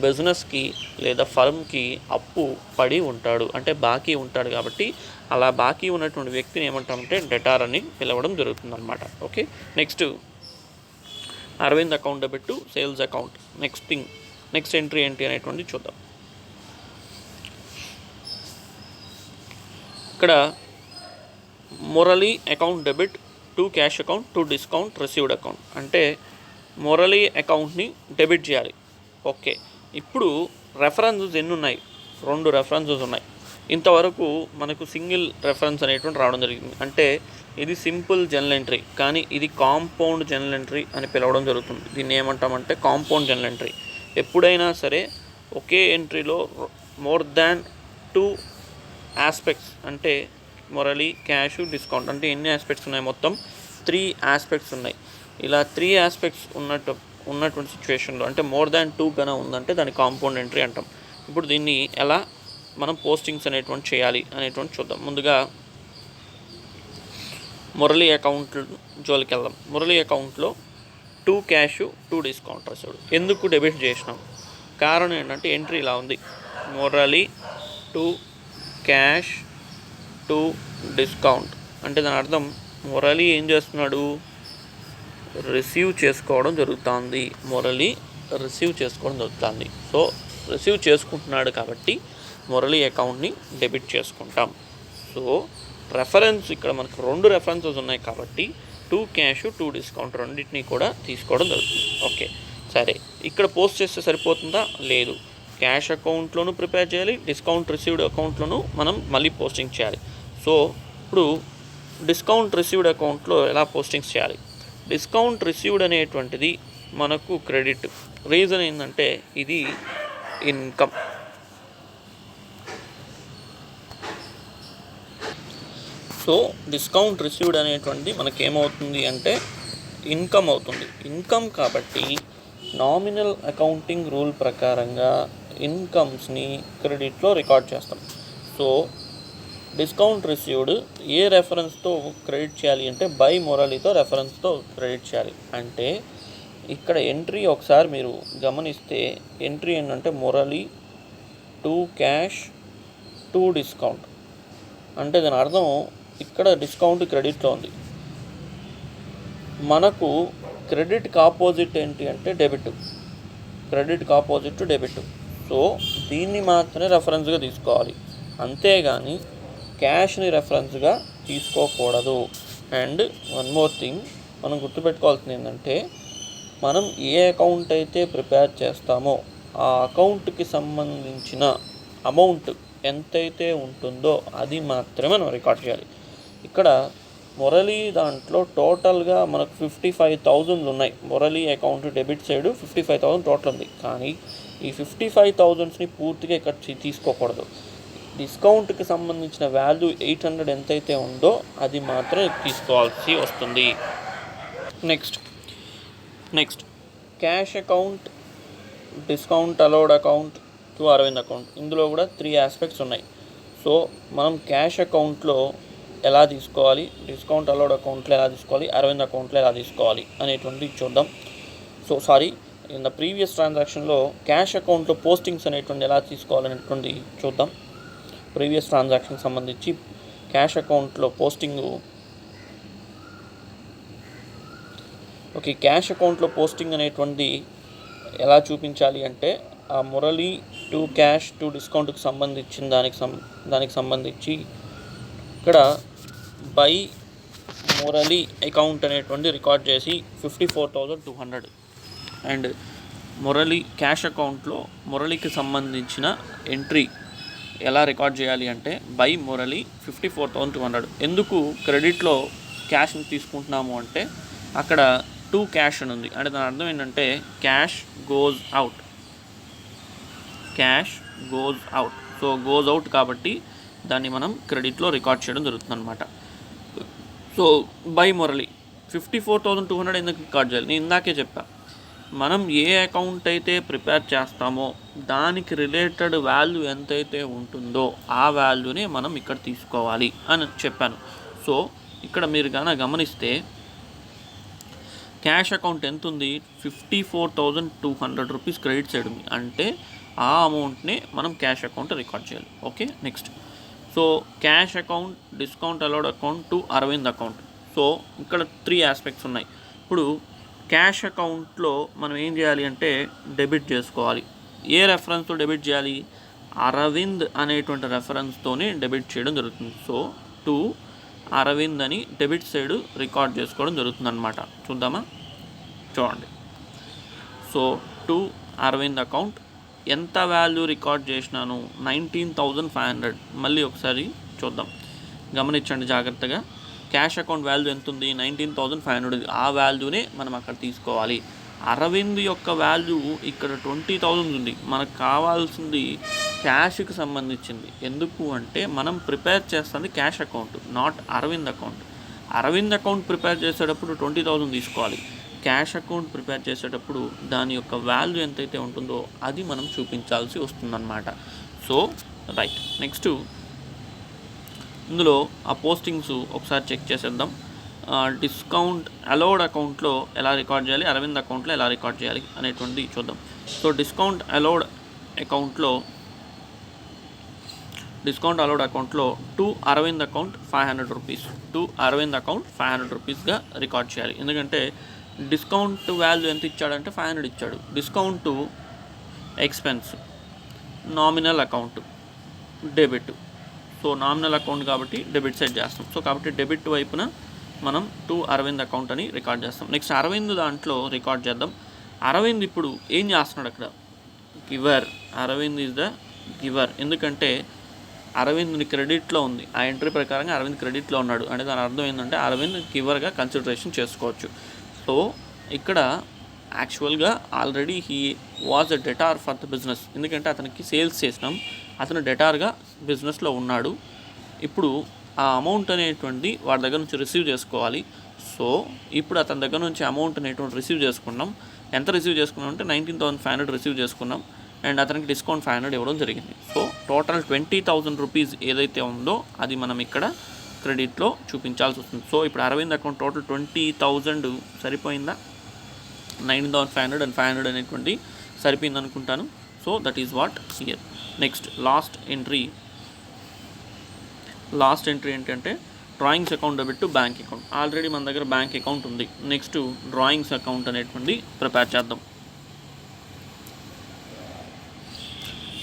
బిజినెస్కి లేదా ఫర్మ్కి అప్పు పడి ఉంటాడు, అంటే బాకీ ఉంటాడు. కాబట్టి అలా బాకీ ఉన్నటువంటి వ్యక్తిని ఏమంటామంటే డెటార్ అని పిలవడం జరుగుతుంది అనమాట. Okay, next Arvind account debit to sales account. Next entry ఏంటి అనేటువంటి చూద్దాం. ఇక్కడ Murali account debit to cash account to discount received account. అంటే మురళి అకౌంట్ని డెబిట్ చేయాలి. ఓకే, ఇప్పుడు రెఫరెన్సెస్ ఎన్ని ఉన్నాయి? 2 రెఫరెన్సెస్ ఉన్నాయి. ఇంతవరకు మనకు సింగిల్ రెఫరెన్స్ అనేటువంటి రావడం జరిగింది. అంటే ఇది సింపుల్ జర్నల్ ఎంట్రీ, కానీ ఇది కాంపౌండ్ జర్నల్ ఎంట్రీ అని పిలవడం జరుగుతుంది. దీన్ని ఏమంటామంటే కాంపౌండ్ జర్నల్ ఎంట్రీ. ఎప్పుడైనా సరే ఒకే ఎంట్రీలో మోర్ దాన్ 2 ఆస్పెక్ట్స్, అంటే మురళి, క్యాష్, డిస్కౌంట్ అంటే ఎన్ని ఆస్పెక్ట్స్ ఉన్నాయి? మొత్తం 3 ఆస్పెక్ట్స్ ఉన్నాయి. ఇలా 3 ఆస్పెక్ట్స్ ఉన్నటువంటి సిచ్యువేషన్లో అంటే మోర్ దాన్ 2 కన్నా ఉందంటే దాన్ని కాంపౌండ్ ఎంట్రీ అంటాం. ఇప్పుడు దీన్ని ఎలా మనం పోస్టింగ్స్ అనేటువంటి చేయాలి అనేటువంటి చూద్దాం. ముందుగా మురళి అకౌంట్ జోలికి వెళ్దాం. మురళి అకౌంట్లో 2 క్యాష్ 2 డిస్కౌంట్ రిసీవ్డ్ ఎందుకు డెబిట్ చేసినాం? కారణం ఏంటంటే ఎంట్రీ ఇలా ఉంది, Murali to cash to discount. అంటే దాని అర్థం మురళి ఏం చేస్తున్నాడు, రిసీవ్ చేసుకోవడం జరుగుతుంది. మురళి రిసీవ్ చేసుకోవడం జరుగుతుంది. సో రిసీవ్ చేసుకుంటున్నాడు కాబట్టి మురళి అకౌంట్ని డెబిట్ చేసుకుంటాం. సో రెఫరెన్స్ ఇక్కడ మనకు 2 రెఫరెన్సెస్ ఉన్నాయి కాబట్టి 2 క్యాష్ 2 డిస్కౌంట్ రెండింటినీ కూడా తీసుకోవడం జరుగుతుంది. ఓకే, సరే, ఇక్కడ పోస్ట్ చేస్తే సరిపోతుందా? లేదు, క్యాష్ అకౌంట్లోనూ ప్రిపేర్ చేయాలి, డిస్కౌంట్ రిసీవ్డ్ అకౌంట్లోనూ మనం మళ్ళీ పోస్టింగ్ చేయాలి. సో ఇప్పుడు డిస్కౌంట్ రిసీవ్డ్ అకౌంట్లో ఎలా పోస్టింగ్స్ చేయాలి? డిస్కౌంట్ రిసీవ్డ్ అనేటువంటిది మనకు క్రెడిట్. రీజన్ ఏంటంటే ఇది ఇన్కమ్. సో డిస్కౌంట్ రిసీవ్డ్ అనేటువంటిది మనకేమవుతుంది అంటే ఇన్కమ్ అవుతుంది. ఇన్కమ్ కాబట్టి నామినల్ అకౌంటింగ్ రూల్ ప్రకారంగా ఇన్కమ్స్ని క్రెడిట్లో రికార్డ్ చేస్తాం. సో డిస్కౌంట్ రిసీవ్డ్ ఏ రెఫరెన్స్తో క్రెడిట్ చేయాలి అంటే బై మురళితో రెఫరెన్స్తో క్రెడిట్ చేయాలి. అంటే ఇక్కడ ఎంట్రీ ఒకసారి మీరు గమనిస్తే ఎంట్రీ ఏంటంటే Murali to cash to discount. అంటే దాని అర్థం ఇక్కడ డిస్కౌంట్ క్రెడిట్లో ఉంది. మనకు క్రెడిట్కి ఆపోజిట్ ఏంటి అంటే డెబిట్. క్రెడిట్కి ఆపోజిట్ డెబిట్. సో దీన్ని మాత్రమే రెఫరెన్స్గా తీసుకోవాలి, అంతేగాని క్యాష్ని రెఫరెన్స్గా తీసుకోకూడదు. అండ్ వన్ మోర్ థింగ్ మనం గుర్తుపెట్టుకోవాల్సింది ఏంటంటే మనం ఏ అకౌంట్ అయితే ప్రిపేర్ చేస్తామో ఆ అకౌంట్కి సంబంధించిన అమౌంట్ ఎంతైతే ఉంటుందో అది మాత్రమే మనం రికార్డ్ చేయాలి. ఇక్కడ మురళి దాంట్లో టోటల్గా మనకు 55,000 ఉన్నాయి. Murali account debit side 55,000 total ఉంది. కానీ ఈ 55,000ని పూర్తిగా ఇక్కడ తీసుకోకూడదు. డిస్కౌంట్కి సంబంధించిన వాల్యూ 800 ఎంతైతే ఉందో అది మాత్రం తీసుకోవాల్సి వస్తుంది. Next cash account, discount allowed account to Arvind account. ఇందులో కూడా 3 ఆస్పెక్ట్స్ ఉన్నాయి. సో మనం క్యాష్ అకౌంట్లో ఎలా తీసుకోవాలి, డిస్కౌంట్ అలౌడ్ అకౌంట్లో ఎలా తీసుకోవాలి, అరవింద్ అకౌంట్లో ఎలా తీసుకోవాలి అనేటువంటిది చూద్దాం. ఇన్ ద ప్రీవియస్ ట్రాన్సాక్షన్లో క్యాష్ అకౌంట్లో పోస్టింగ్స్ అనేటువంటి ఎలా తీసుకోవాలనేటువంటి చూద్దాం. ప్రీవియస్ ట్రాన్సాక్షన్ సంబంధించి క్యాష్ అకౌంట్లో పోస్టింగ్. ఓకే, క్యాష్ అకౌంట్లో పోస్టింగ్ అనేటువంటిది ఎలా చూపించాలి అంటే ఆ మురళి టు క్యాష్ టు డిస్కౌంట్కి సంబంధించిన దానికి సంబంధించి ఇక్కడ బై మురళి అకౌంట్ అనేటువంటి రికార్డ్ చేసి 54,200. అండ్ మురళి క్యాష్ అకౌంట్లో మురళికి సంబంధించిన ఎంట్రీ ఎలా రికార్డ్ చేయాలి అంటే బై మురళి 54,200. ఎందుకు క్రెడిట్లో క్యాష్ని తీసుకుంటున్నాము అంటే అక్కడ 2 క్యాష్ అని ఉంది. అంటే దాని అర్థం ఏంటంటే cash goes out. So goes out కాబట్టి దాన్ని మనం క్రెడిట్లో రికార్డ్ చేయడం జరుగుతుంది అనమాట. సో బై మురళి 54,200 ఎందుకు రికార్డ్ చేయాలి? నేను ఇందాకే చెప్పా, మనం ఏ అకౌంట్ అయితే ప్రిపేర్ చేస్తామో దానికి రిలేటెడ్ వాల్యూ ఎంతైతే ఉంటుందో ఆ వాల్యూని మనం ఇక్కడ తీసుకోవాలి అని చెప్పాను. సో ఇక్కడ మీరు గమనిస్తే క్యాష్ అకౌంట్ ఎంత ఉంది, 54,200 రూపీస్ క్రెడిట్ సైడ్ ఉంది. అంటే ఆ అమౌంట్ని మనం క్యాష్ అకౌంట్ రికార్డ్ చేయాలి. Okay, next so cash account, discount allowed account to Arvind account. So ఇక్కడ 3 ఆస్పెక్ట్స్ ఉన్నాయి. ఇప్పుడు క్యాష్ అకౌంట్లో మనం ఏం చేయాలి అంటే డెబిట్ చేసుకోవాలి. ఏ రెఫరెన్స్తో డెబిట్ చేయాలి? అరవింద్ అనేటువంటి రెఫరెన్స్తోనే డెబిట్ చేయడం జరుగుతుంది. సో టు అరవింద్ అని డెబిట్ సైడ్ రికార్డ్ చేసుకోవడం జరుగుతుంది అనమాట. చూద్దామా? చూడండి. సో టు అరవింద్ అకౌంట్ ఎంత వాల్యూ రికార్డ్ చేసినాను? 19,500. మళ్ళీ ఒకసారి చూద్దాం, గమనించండి జాగ్రత్తగా. క్యాష్ అకౌంట్ వాల్యూ ఎంత ఉంది? 19,500. ఆ వాల్యూనే మనం అక్కడ తీసుకోవాలి. అరవింద్ యొక్క వాల్యూ ఇక్కడ 20,000 ఉంది. మనకు కావాల్సింది క్యాష్కి సంబంధించింది. ఎందుకు అంటే మనం ప్రిపేర్ చేస్తుంది cash account, not Arvind account. Arvind account prepare చేసేటప్పుడు 20,000 తీసుకోవాలి. క్యాష్ అకౌంట్ ప్రిపేర్ చేసేటప్పుడు దాని యొక్క వాల్యూ ఎంతైతే ఉంటుందో అది మనం చూపించాల్సి వస్తుందన్నమాట. సో రైట్, నెక్స్ట్ ఇందులో ఆ పోస్టింగ్స్ ఒకసారి చెక్ చేసేద్దాం. డిస్కౌంట్ అలౌడ్ అకౌంట్లో ఎలా రికార్డ్ చేయాలి, అరవింద్ అకౌంట్లో ఎలా రికార్డ్ చేయాలి అనేటువంటిది చూద్దాం. సో డిస్కౌంట్ అలౌడ్ అకౌంట్లో to Arvind account 500 rupees, to Arvind account 500 రూపీస్గా రికార్డ్ చేయాలి. ఎందుకంటే డిస్కౌంట్ వాల్యూ ఎంత ఇచ్చాడంటే 500 ఇచ్చాడు. Discount expense nominal account debit. So nominal account కాబట్టి డెబిట్ సైడ్ చేస్తాం. సో కాబట్టి డెబిట్ వైపున మనం టు అరవింద్ అకౌంట్ అని రికార్డ్ చేస్తాం. నెక్స్ట్ అరవింద్ దాంట్లో రికార్డ్ చేద్దాం. అరవింద్ ఇప్పుడు ఏం చేస్తున్నాడు అక్కడ? Giver. Arvind is the giver. ఎందుకంటే అరవింద్ని క్రెడిట్లో ఉంది. ఆ ఎంట్రీ ప్రకారంగా అరవింద్ క్రెడిట్లో ఉన్నాడు అంటే దాని అర్థం ఏంటంటే అరవింద్ గివర్గా కన్సిడరేషన్ చేసుకోవచ్చు. సో ఇక్కడ యాక్చువల్గా already he was a debtor for the business. ఎందుకంటే అతనికి సేల్స్ చేసినాం, అతను డెటార్గా బిజినెస్లో ఉన్నాడు. ఇప్పుడు ఆ అమౌంట్ అనేటువంటి వాడి దగ్గర నుంచి రిసీవ్ చేసుకోవాలి. సో ఇప్పుడు అతని దగ్గర నుంచి అమౌంట్ అనేటువంటి రిసీవ్ చేసుకున్నాం. ఎంత రిసీవ్ చేసుకున్నాం అంటే 19,500 రిసీవ్ చేసుకున్నాం అండ్ అతనికి డిస్కౌంట్ 500 ఇవ్వడం జరిగింది. సో టోటల్ 20,000 రూపీస్ ఏదైతే ఉందో అది మనం ఇక్కడ క్రెడిట్లో చూపించాల్సి వస్తుంది. సో ఇప్పుడు అరవింద్ అకౌంట్ టోటల్ 20,000 సరిపోయిందా? 19,500 అండ్ 500 అనేటువంటి సరిపోయింది అనుకుంటాను. So that is what here. Next last entry ఏంటంటే drawings account debit to bank account. Already మన దగ్గర బ్యాంక్ అకౌంట్ ఉంది. నెక్స్ట్ డ్రాయింగ్స్ అకౌంట్ అనేటువంటి ప్రిపేర్ చేద్దాం.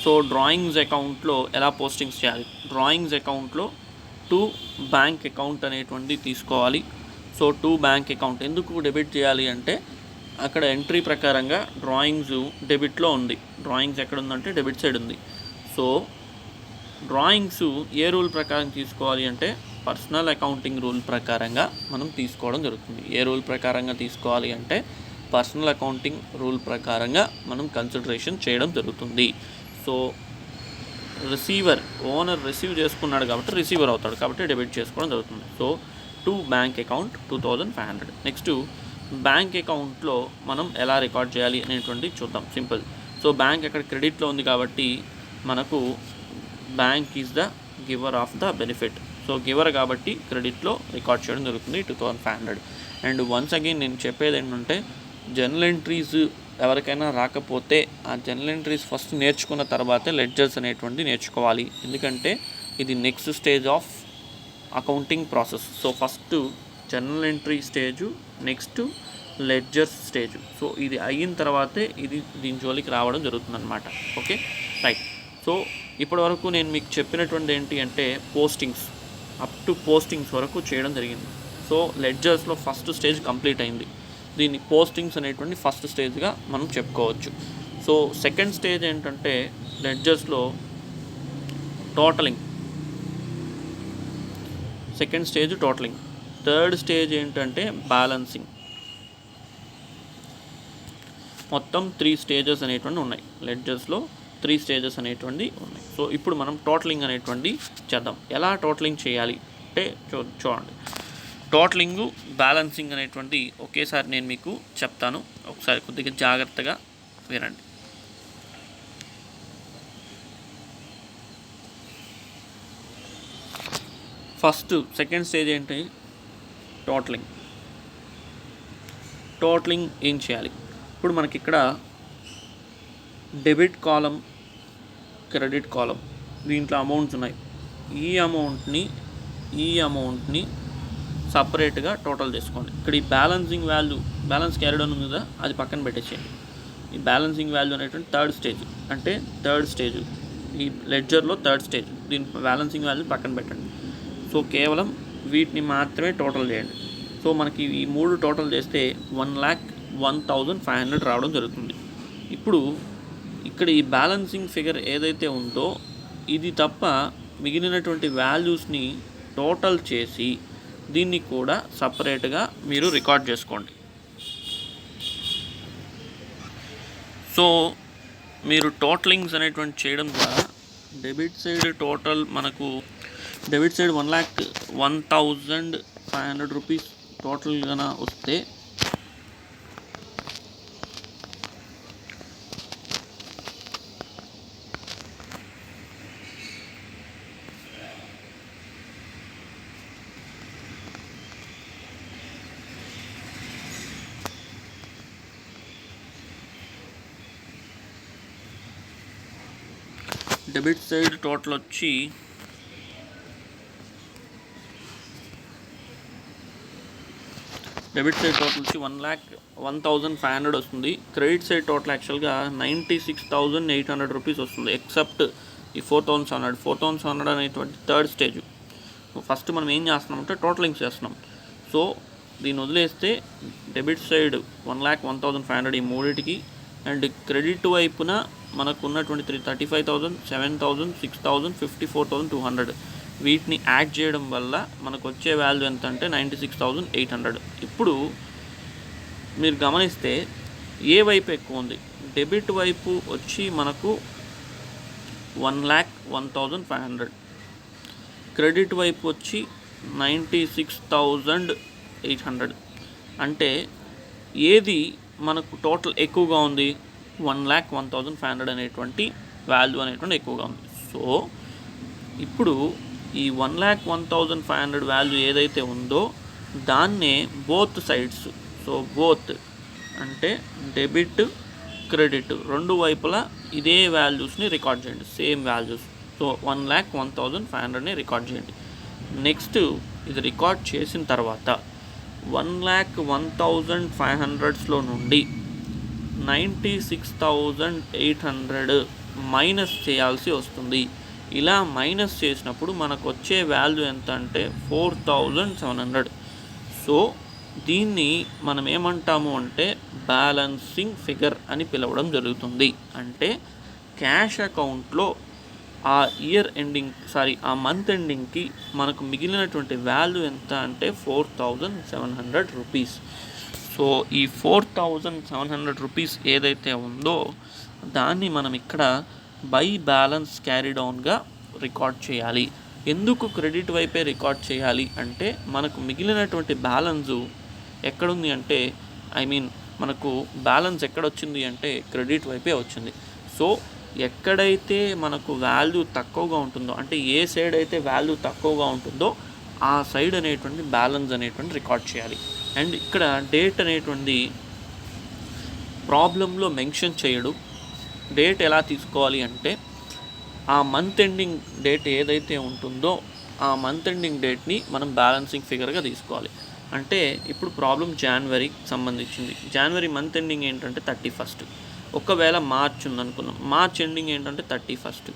సో డ్రాయింగ్స్ అకౌంట్లో ఎలా పోస్టింగ్స్ చేయాలి? డ్రాయింగ్స్ అకౌంట్లో టు బ్యాంక్ అకౌంట్ అనేటువంటి తీసుకోవాలి. సో టు బ్యాంక్ అకౌంట్ ఎందుకు డెబిట్ చేయాలి అంటే అక్కడ ఎంట్రీ ప్రకారంగా డ్రాయింగ్స్ డెబిట్లో ఉంది. డ్రాయింగ్స్ ఎక్కడ ఉందంటే డెబిట్ సైడ్ ఉంది. సో డ్రాయింగ్స్ ఏ రూల్ ప్రకారం తీసుకోవాలి అంటే పర్సనల్ అకౌంటింగ్ రూల్ ప్రకారంగా మనం తీసుకోవడం జరుగుతుంది. ఏ రూల్ ప్రకారంగా తీసుకోవాలి అంటే పర్సనల్ అకౌంటింగ్ రూల్ ప్రకారంగా మనం కన్సిడరేషన్ చేయడం జరుగుతుంది. సో ఓనర్ రిసీవ్ చేసుకున్నాడు కాబట్టి రిసీవర్ అవుతాడు కాబట్టి డెబిట్ చేసుకోవడం జరుగుతుంది. So to bank account 2,500. Next bank అకౌంట్లో మనం ఎలా రికార్డ్ చేయాలి అనేటువంటి చూద్దాం. సింపుల్. సో బ్యాంక్ అక్కడ క్రెడిట్లో ఉంది కాబట్టి మనకు bank is the giver of the benefit. So giver కాబట్టి క్రెడిట్లో రికార్డ్ చేయడం జరుగుతుంది 2,500. అండ్ వన్స్ అగైన్ నేను చెప్పేది ఏంటంటే జర్నల్ ఎంట్రీస్ ఎవరికైనా రాకపోతే ఆ జర్నల్ ఎంట్రీస్ ఫస్ట్ నేర్చుకున్న తర్వాతే లెడ్జర్స్ అనేటువంటి నేర్చుకోవాలి. ఎందుకంటే ఇది next stage of accounting process. So first journal entry stage, next ledgers stage. So ఇది అయిన తర్వాతే దీని జోలికి రావడం జరుగుతుందన్నమాట. Okay right. సో ఇప్పటివరకు నేను మీకు చెప్పినటువంటి ఏంటి అంటే పోస్టింగ్స్ అప్ టు పోస్టింగ్స్ వరకు చేయడం జరిగింది. సో లెడ్జర్స్లో ఫస్ట్ స్టేజ్ కంప్లీట్ అయింది. దీన్ని పోస్టింగ్స్ అనేటువంటి ఫస్ట్ స్టేజ్గా మనం చెప్పుకోవచ్చు. సో సెకండ్ స్టేజ్ ఏంటంటే లెడ్జర్స్లో totaling. Second stage totaling. Third stage ఏంటంటే బ్యాలెన్సింగ్. మొత్తం 3 స్టేజెస్ అనేటువంటి ఉన్నాయి. లెడ్జర్స్లో 3 స్టేజెస్ అనేటువంటి ఉన్నాయి. సో ఇప్పుడు మనం టోటలింగ్ అనేటువంటి చేద్దాం. ఎలా టోటలింగ్ చేయాలి అంటే చూడండి. టోటలింగు బ్యాలెన్సింగ్ అనేటువంటి ఒకేసారి నేను మీకు చెప్తాను. ఒకసారి కొద్దిగా జాగ్రత్తగా వినండి. ఫస్ట్ సెకండ్ స్టేజ్ ఏంటి? టోటలింగ్. టోటలింగ్ ఏం చేయాలి? ఇప్పుడు మనకి ఇక్కడ డెబిట్ కాలం, క్రెడిట్ కాలం, దీంట్లో అమౌంట్స్ ఉన్నాయి. ఈ అమౌంట్ని సపరేట్గా టోటల్ చేసుకోండి. ఇక్కడ ఈ balancing value, balance carried on ఉంది కదా, అది పక్కన పెట్టేసేయండి. ఈ బ్యాలెన్సింగ్ వాల్యూ అనేటువంటి థర్డ్ స్టేజ్ ఈ లెడ్జర్లో థర్డ్ స్టేజ్. దీని బ్యాలెన్సింగ్ వాల్యూ పక్కన పెట్టండి. సో కేవలం వీటిని మాత్రమే టోటల్ చేయండి. సో మనకి ఈ 3 టోటల్ చేస్తే 1,01,500 రావడం జరుగుతుంది. ఇప్పుడు ఇక్కడ ఈ బ్యాలెన్సింగ్ ఫిగర్ ఏదైతే ఉందో ఇది తప్ప మిగిలినటువంటి వాల్యూస్ని టోటల్ చేసి దీన్ని కూడా సపరేట్గా మీరు రికార్డ్ చేసుకోండి. సో మీరు టోటలింగ్స్ అనేటువంటి చేయడం ద్వారా డెబిట్ సైడ్ టోటల్ మనకు డెబిట్ సైడ్ 1,01,500 రూపీస్ టోటల్గా వస్తే డెబిట్ సైడ్ టోటల్ వచ్చి డెబిట్ సైడ్ టోటల్ వచ్చి 1,01,500 వస్తుంది. క్రెడిట్ సైడ్ టోటల్ యాక్చువల్గా 96,800 రూపీస్ వస్తుంది. ఎక్సెప్ట్ ఈ 4,700 అనేటువంటి థర్డ్ స్టేజ్. ఫస్ట్ మనం ఏం చేస్తున్నామంటే టోటలింగ్ చేస్తున్నాం. సో దీన్ని వదిలేస్తే డెబిట్ సైడ్ 1,01,500 ఈ మూడింటికి, అండ్ క్రెడిట్ వైపున మనకు ఉన్నటువంటి 35,000, 7,000, 6,000, 54,200 వీటిని యాడ్ చేయడం వల్ల మనకు వచ్చే వాల్యూ ఎంత అంటే 96,800. ఇప్పుడు మీరు గమనిస్తే ఏ వైపు ఎక్కువ ఉంది? డెబిట్ వైపు వచ్చి మనకు 1,01,500, క్రెడిట్ వైపు వచ్చి 96,800. అంటే ఏది మనకు టోటల్ ఎక్కువగా ఉంది? 1,01,500 అనేటువంటి వాల్యూ అనేటువంటి ఎక్కువగా ఉంది. సో ఇప్పుడు ఈ 1,01,500 వాల్యూ ఏదైతే ఉందో దాన్నే బోత్ సైడ్స్, సో బోత్ అంటే డెబిట్ క్రెడిట్ రెండు వైపులా ఇదే వాల్యూస్ని రికార్డ్ చేయండి, సేమ్ వాల్యూస్. సో 1,01,500ని రికార్డ్ చేయండి. నెక్స్ట్ ఇది రికార్డ్ చేసిన తర్వాత 1,01,500లో నుండి 96,800 మైనస్ చేయాల్సి వస్తుంది. ఇలా మైనస్ చేసినప్పుడు మనకు వచ్చే వాల్యూ ఎంత అంటే 4,700. సో దీన్ని మనం ఏమంటాము అంటే బ్యాలెన్సింగ్ ఫిగర్ అని పిలవడం జరుగుతుంది. అంటే క్యాష్ అకౌంట్లో ఆ ఆ మంత్ ఎండింగ్కి మనకు మిగిలినటువంటి వాల్యూ ఎంత అంటే 4,700 రూపీస్. సో ఈ 4,700 రూపీస్ ఏదైతే ఉందో దాన్ని మనం ఇక్కడ బై బ్యాలెన్స్ క్యారీ డౌన్గా రికార్డ్ చేయాలి. ఎందుకు క్రెడిట్ వైపే రికార్డ్ చేయాలి అంటే మనకు మిగిలినటువంటి బ్యాలెన్సు ఎక్కడుంది అంటే మనకు బ్యాలెన్స్ ఎక్కడొచ్చింది అంటే క్రెడిట్ వైపే వచ్చింది. సో ఎక్కడైతే మనకు వాల్యూ తక్కువగా ఉంటుందో, అంటే ఏ సైడ్ అయితే వాల్యూ తక్కువగా ఉంటుందో ఆ సైడ్ అనేటువంటి బ్యాలెన్స్ అనేటువంటి రికార్డ్ చేయాలి. అండ్ ఇక్కడ డేట్ అనేటువంటి ప్రాబ్లంలో మెన్షన్ చేయడు. డేట్ ఎలా తీసుకోవాలి అంటే ఆ మంత్ ఎండింగ్ డేట్ ఏదైతే ఉంటుందో ఆ మంత్ ఎండింగ్ డేట్ని మనం బ్యాలెన్సింగ్ ఫిగర్గా తీసుకోవాలి. అంటే ఇప్పుడు ప్రాబ్లం జనవరికి సంబంధించింది. జనవరి మంత్ ఎండింగ్ ఏంటంటే 31. ఒకవేళ మార్చ్ ఉందనుకున్నాం, మార్చ్ ఎండింగ్ ఏంటంటే 31.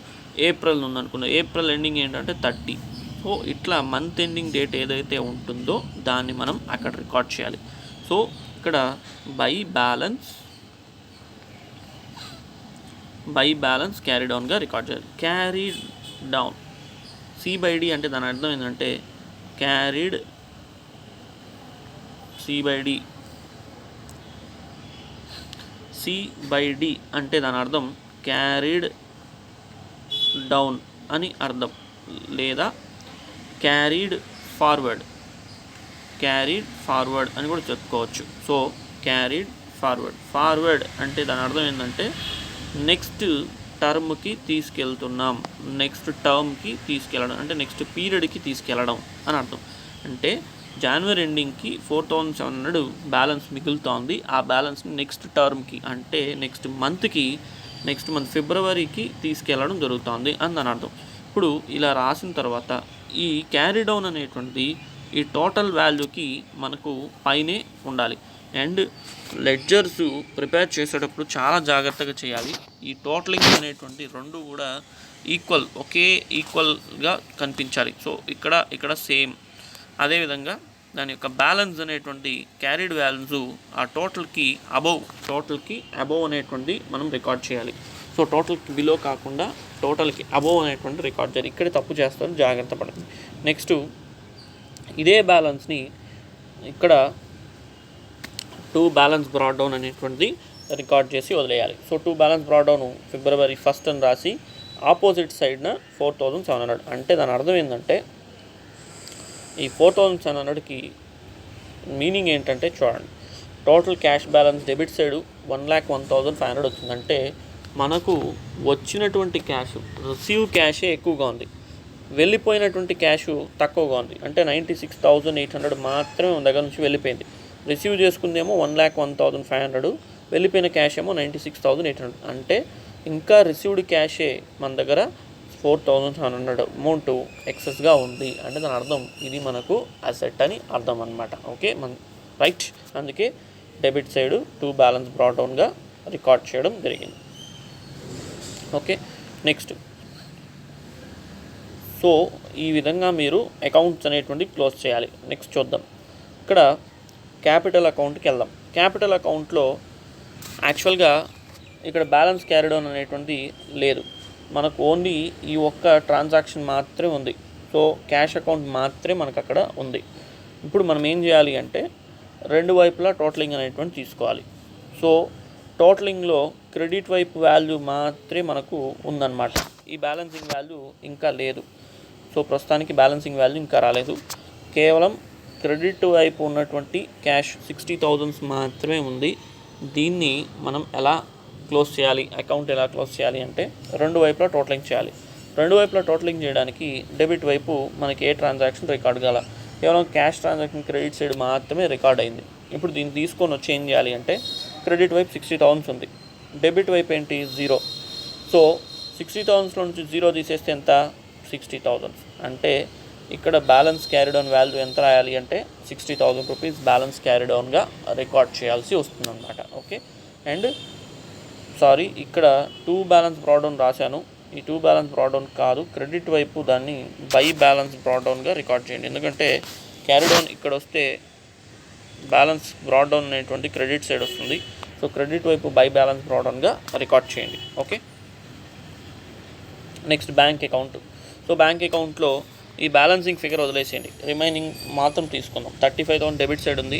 ఏప్రిల్ ఉందనుకున్నాం, ఏప్రిల్ ఎండింగ్ ఏంటంటే 30. సో ఇట్లా మంత్ ఎండింగ్ డేట్ ఏదైతే ఉంటుందో దాన్ని మనం అక్కడ రికార్డ్ చేయాలి. సో ఇక్కడ బై బ్యాలెన్స్ క్యారీ డౌన్గా రికార్డ్ చేయాలి. క్యారీ డౌన్ C/D అంటే దాని అర్థం ఏంటంటే క్యారీడ్ C/D అంటే దాని అర్థం క్యారీడ్ డౌన్ అని అర్థం, లేదా క్యారీడ్ ఫార్వర్డ్ అని కూడా చెప్పుకోవచ్చు. సో క్యారీడ్ ఫార్వర్డ్ అంటే దాని అర్థం ఏంటంటే నెక్స్ట్ టర్మ్కి తీసుకెళ్తున్నాం, నెక్స్ట్ టర్మ్కి తీసుకెళ్ళడం అంటే నెక్స్ట్ పీరియడ్కి తీసుకెళ్ళడం అని అర్థం. అంటే జనవరి ఎండింగ్కి 4,700 బ్యాలెన్స్ మిగులుతోంది. ఆ బ్యాలెన్స్ని నెక్స్ట్ టర్మ్కి అంటే నెక్స్ట్ మంత్ ఫిబ్రవరికి తీసుకెళ్ళడం జరుగుతుంది అని దాని అర్థం. ఇప్పుడు ఇలా రాసిన తర్వాత ఈ క్యారీ డౌన్ అనేటువంటి ఈ టోటల్ వాల్యూకి మనకు పైనే ఉండాలి. అండ్ లెడ్జర్స్ ప్రిపేర్ చేసేటప్పుడు చాలా జాగ్రత్తగా చేయాలి. ఈ టోటలింగ్ అనేటువంటి రెండు కూడా ఒకే ఈక్వల్గా కనిపించాలి. సో ఇక్కడ సేమ్. అదేవిధంగా దాని యొక్క బ్యాలెన్స్ అనేటువంటి క్యారీడ్ బ్యాలెన్సు ఆ టోటల్కి అబోవ్ అనేటువంటి మనం రికార్డ్ చేయాలి. సో టోటల్కి బిలో కాకుండా టోటల్కి అబోవ్ అనేటువంటి రికార్డ్ చేయాలి. ఇక్కడ తప్పు చేస్తారు, జాగ్రత్త పడండి. నెక్స్ట్ ఇదే బ్యాలెన్స్ని ఇక్కడ 2 బ్యాలెన్స్ బ్రాడ్ డౌన్ అనేటువంటిది రికార్డ్ చేసి వదిలేయాలి. So 2 balance broad down February 1 అని రాసి ఆపోజిట్ సైడ్న 4,700. అంటే దాని అర్థం ఏంటంటే ఈ 4,700కి మీనింగ్ ఏంటంటే చూడండి, total cash balance debit side 1,01,500 వచ్చిందంటే మనకు వచ్చినటువంటి రిసీవ్ క్యాషే ఎక్కువగా ఉంది, వెళ్ళిపోయినటువంటి క్యాష్ తక్కువగా ఉంది. అంటే 96,800 మాత్రమే మన దగ్గర నుంచి వెళ్ళిపోయింది. రిసీవ్ చేసుకుందేమో 1,01,500, వెళ్ళిపోయిన క్యాష్ ఏమో 96,800. అంటే ఇంకా రిసీవ్డ్ క్యాషే మన దగ్గర 4700 అమౌంట్ ఎక్సెస్గా ఉంది అంటే దాని అర్థం ఇది మనకు అసెట్ అని అర్థం అనమాట. Okay right. అందుకే debit side to balance brought డౌన్గా రికార్డ్ చేయడం జరిగింది. Okay next. సో ఈ విధంగా మీరు అకౌంట్స్ అనేటువంటి క్లోజ్ చేయాలి. నెక్స్ట్ చూద్దాం. ఇక్కడ క్యాపిటల్ అకౌంట్కి వెళ్దాం. క్యాపిటల్ అకౌంట్లో యాక్చువల్గా ఇక్కడ బ్యాలెన్స్ క్యారీ డౌన్ అనేటువంటి లేదు, మనకు ఓన్లీ ఈ ఒక్క ట్రాన్సాక్షన్ మాత్రమే ఉంది. సో క్యాష్ అకౌంట్ మాత్రమే మనకు అక్కడ ఉంది. ఇప్పుడు మనం ఏం చేయాలి అంటే రెండు వైపులా టోటలింగ్ అనేటువంటి తీసుకోవాలి. సో టోటలింగ్లో క్రెడిట్ వైపు వాల్యూ మాత్రమే మనకు ఉందన్నమాట. ఈ బ్యాలెన్సింగ్ వాల్యూ ఇంకా లేదు. సో ప్రస్తుతానికి బ్యాలెన్సింగ్ వాల్యూ ఇంకా రాలేదు. కేవలం క్రెడిట్ వైపు ఉన్నటువంటి క్యాష్ 60,000 మాత్రమే ఉంది. దీన్ని మనం ఎలా క్లోజ్ చేయాలి, అకౌంట్ ఎలా క్లోజ్ చేయాలి అంటే రెండు వైపులా టోటలింగ్ చేయాలి. రెండు వైపులా టోటలింగ్ చేయడానికి డెబిట్ వైపు మనకి ఏ ట్రాన్సాక్షన్ రికార్డ్ కాల, కేవలం క్యాష్ ట్రాన్సాక్షన్ క్రెడిట్ సైడ్ మాత్రమే రికార్డ్ అయింది. ఇప్పుడు దీన్ని తీసుకొని వచ్చి ఏం చేయాలి అంటే క్రెడిట్ వైపు 60,000 ఉంది, డెబిట్ వైపు ఏంటి 0. సో 60,000లో నుంచి 0 తీసేస్తే ఎంత 60,000. అంటే ఇక్కడ బ్యాలెన్స్ క్యారీ డౌన్ వాల్యూ ఎంత రాయాలి అంటే 60,000 రూపీస్ బ్యాలెన్స్ క్యారీ డౌన్గా రికార్డ్ చేయాల్సి వస్తుంది అనమాట. ఓకే. అండ్ సారీ, ఇక్కడ 2 బ్యాలెన్స్ బ్రాడౌన్ రాశాను. ఈ 2 బ్యాలెన్స్ బ్రాడౌన్ కాదు, క్రెడిట్ వైపు దాన్ని బై బ్యాలెన్స్ బ్రాడౌన్గా రికార్డ్ చేయండి. ఎందుకంటే క్యారీ డౌన్ ఇక్కడ వస్తే బ్యాలెన్స్ బ్రాడౌన్ అనేటువంటి క్రెడిట్ సైడ్ వస్తుంది. సో క్రెడిట్ వైపు బై బ్యాలెన్స్ బ్రాడౌన్గా రికార్డ్ చేయండి. Okay. Next bank account. So bank అకౌంట్లో ఈ బ్యాలెన్సింగ్ ఫిగర్ వదిలేసేయండి, రిమైనింగ్ మాత్రం తీసుకుందాం. 35,000 డెబిట్ సైడ్ ఉంది.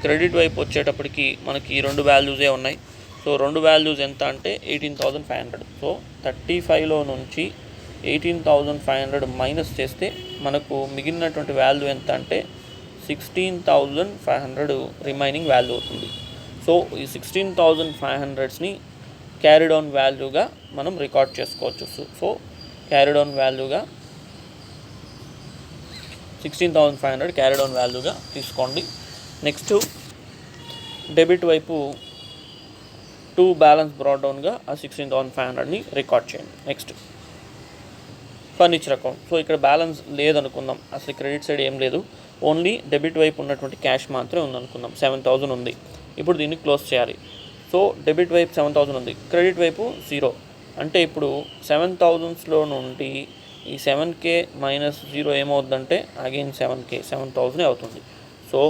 క్రెడిట్ వైపు వచ్చేటప్పటికి మనకి 2 వాల్యూసే ఉన్నాయి. సో 2 వాల్యూస్ ఎంత అంటే 18,500. సో 35లో నుంచి 18,500 మైనస్ చేస్తే మనకు మిగిలినటువంటి వాల్యూ ఎంత అంటే 16,500 రిమైనింగ్ వాల్యూ అవుతుంది. సో ఈ 16,500ని క్యారీ డౌన్ వాల్యూగా మనం రికార్డ్ చేసుకోవచ్చు. సో క్యారీ డౌన్ వాల్యూగా 16,500 క్యారీ డౌన్ వాల్యూగా తీసుకోండి. నెక్స్ట్ డెబిట్ వైపు 2 బ్యాలెన్స్ బ్రాట్ డౌన్గా ఆ 16,500ని రికార్డ్ చేయండి. Next furniture account. సో ఇక్కడ బ్యాలెన్స్ లేదనుకుందాం, అసలు క్రెడిట్ సైడ్ ఏం లేదు, ఓన్లీ డెబిట్ వైపు ఉన్నటువంటి క్యాష్ మాత్రమే ఉందనుకుందాం. 7,000 ఉంది. ఇప్పుడు దీన్ని క్లోజ్ చేయాలి. సో డెబిట్ వైపు 7,000 ఉంది, క్రెడిట్ వైపు 0. అంటే ఇప్పుడు 7,000లో నుండి ఈ 7K మైనస్ 0 ఏమవుతుందంటే అగైన్ 7K 7,000 అవుతుంది. సో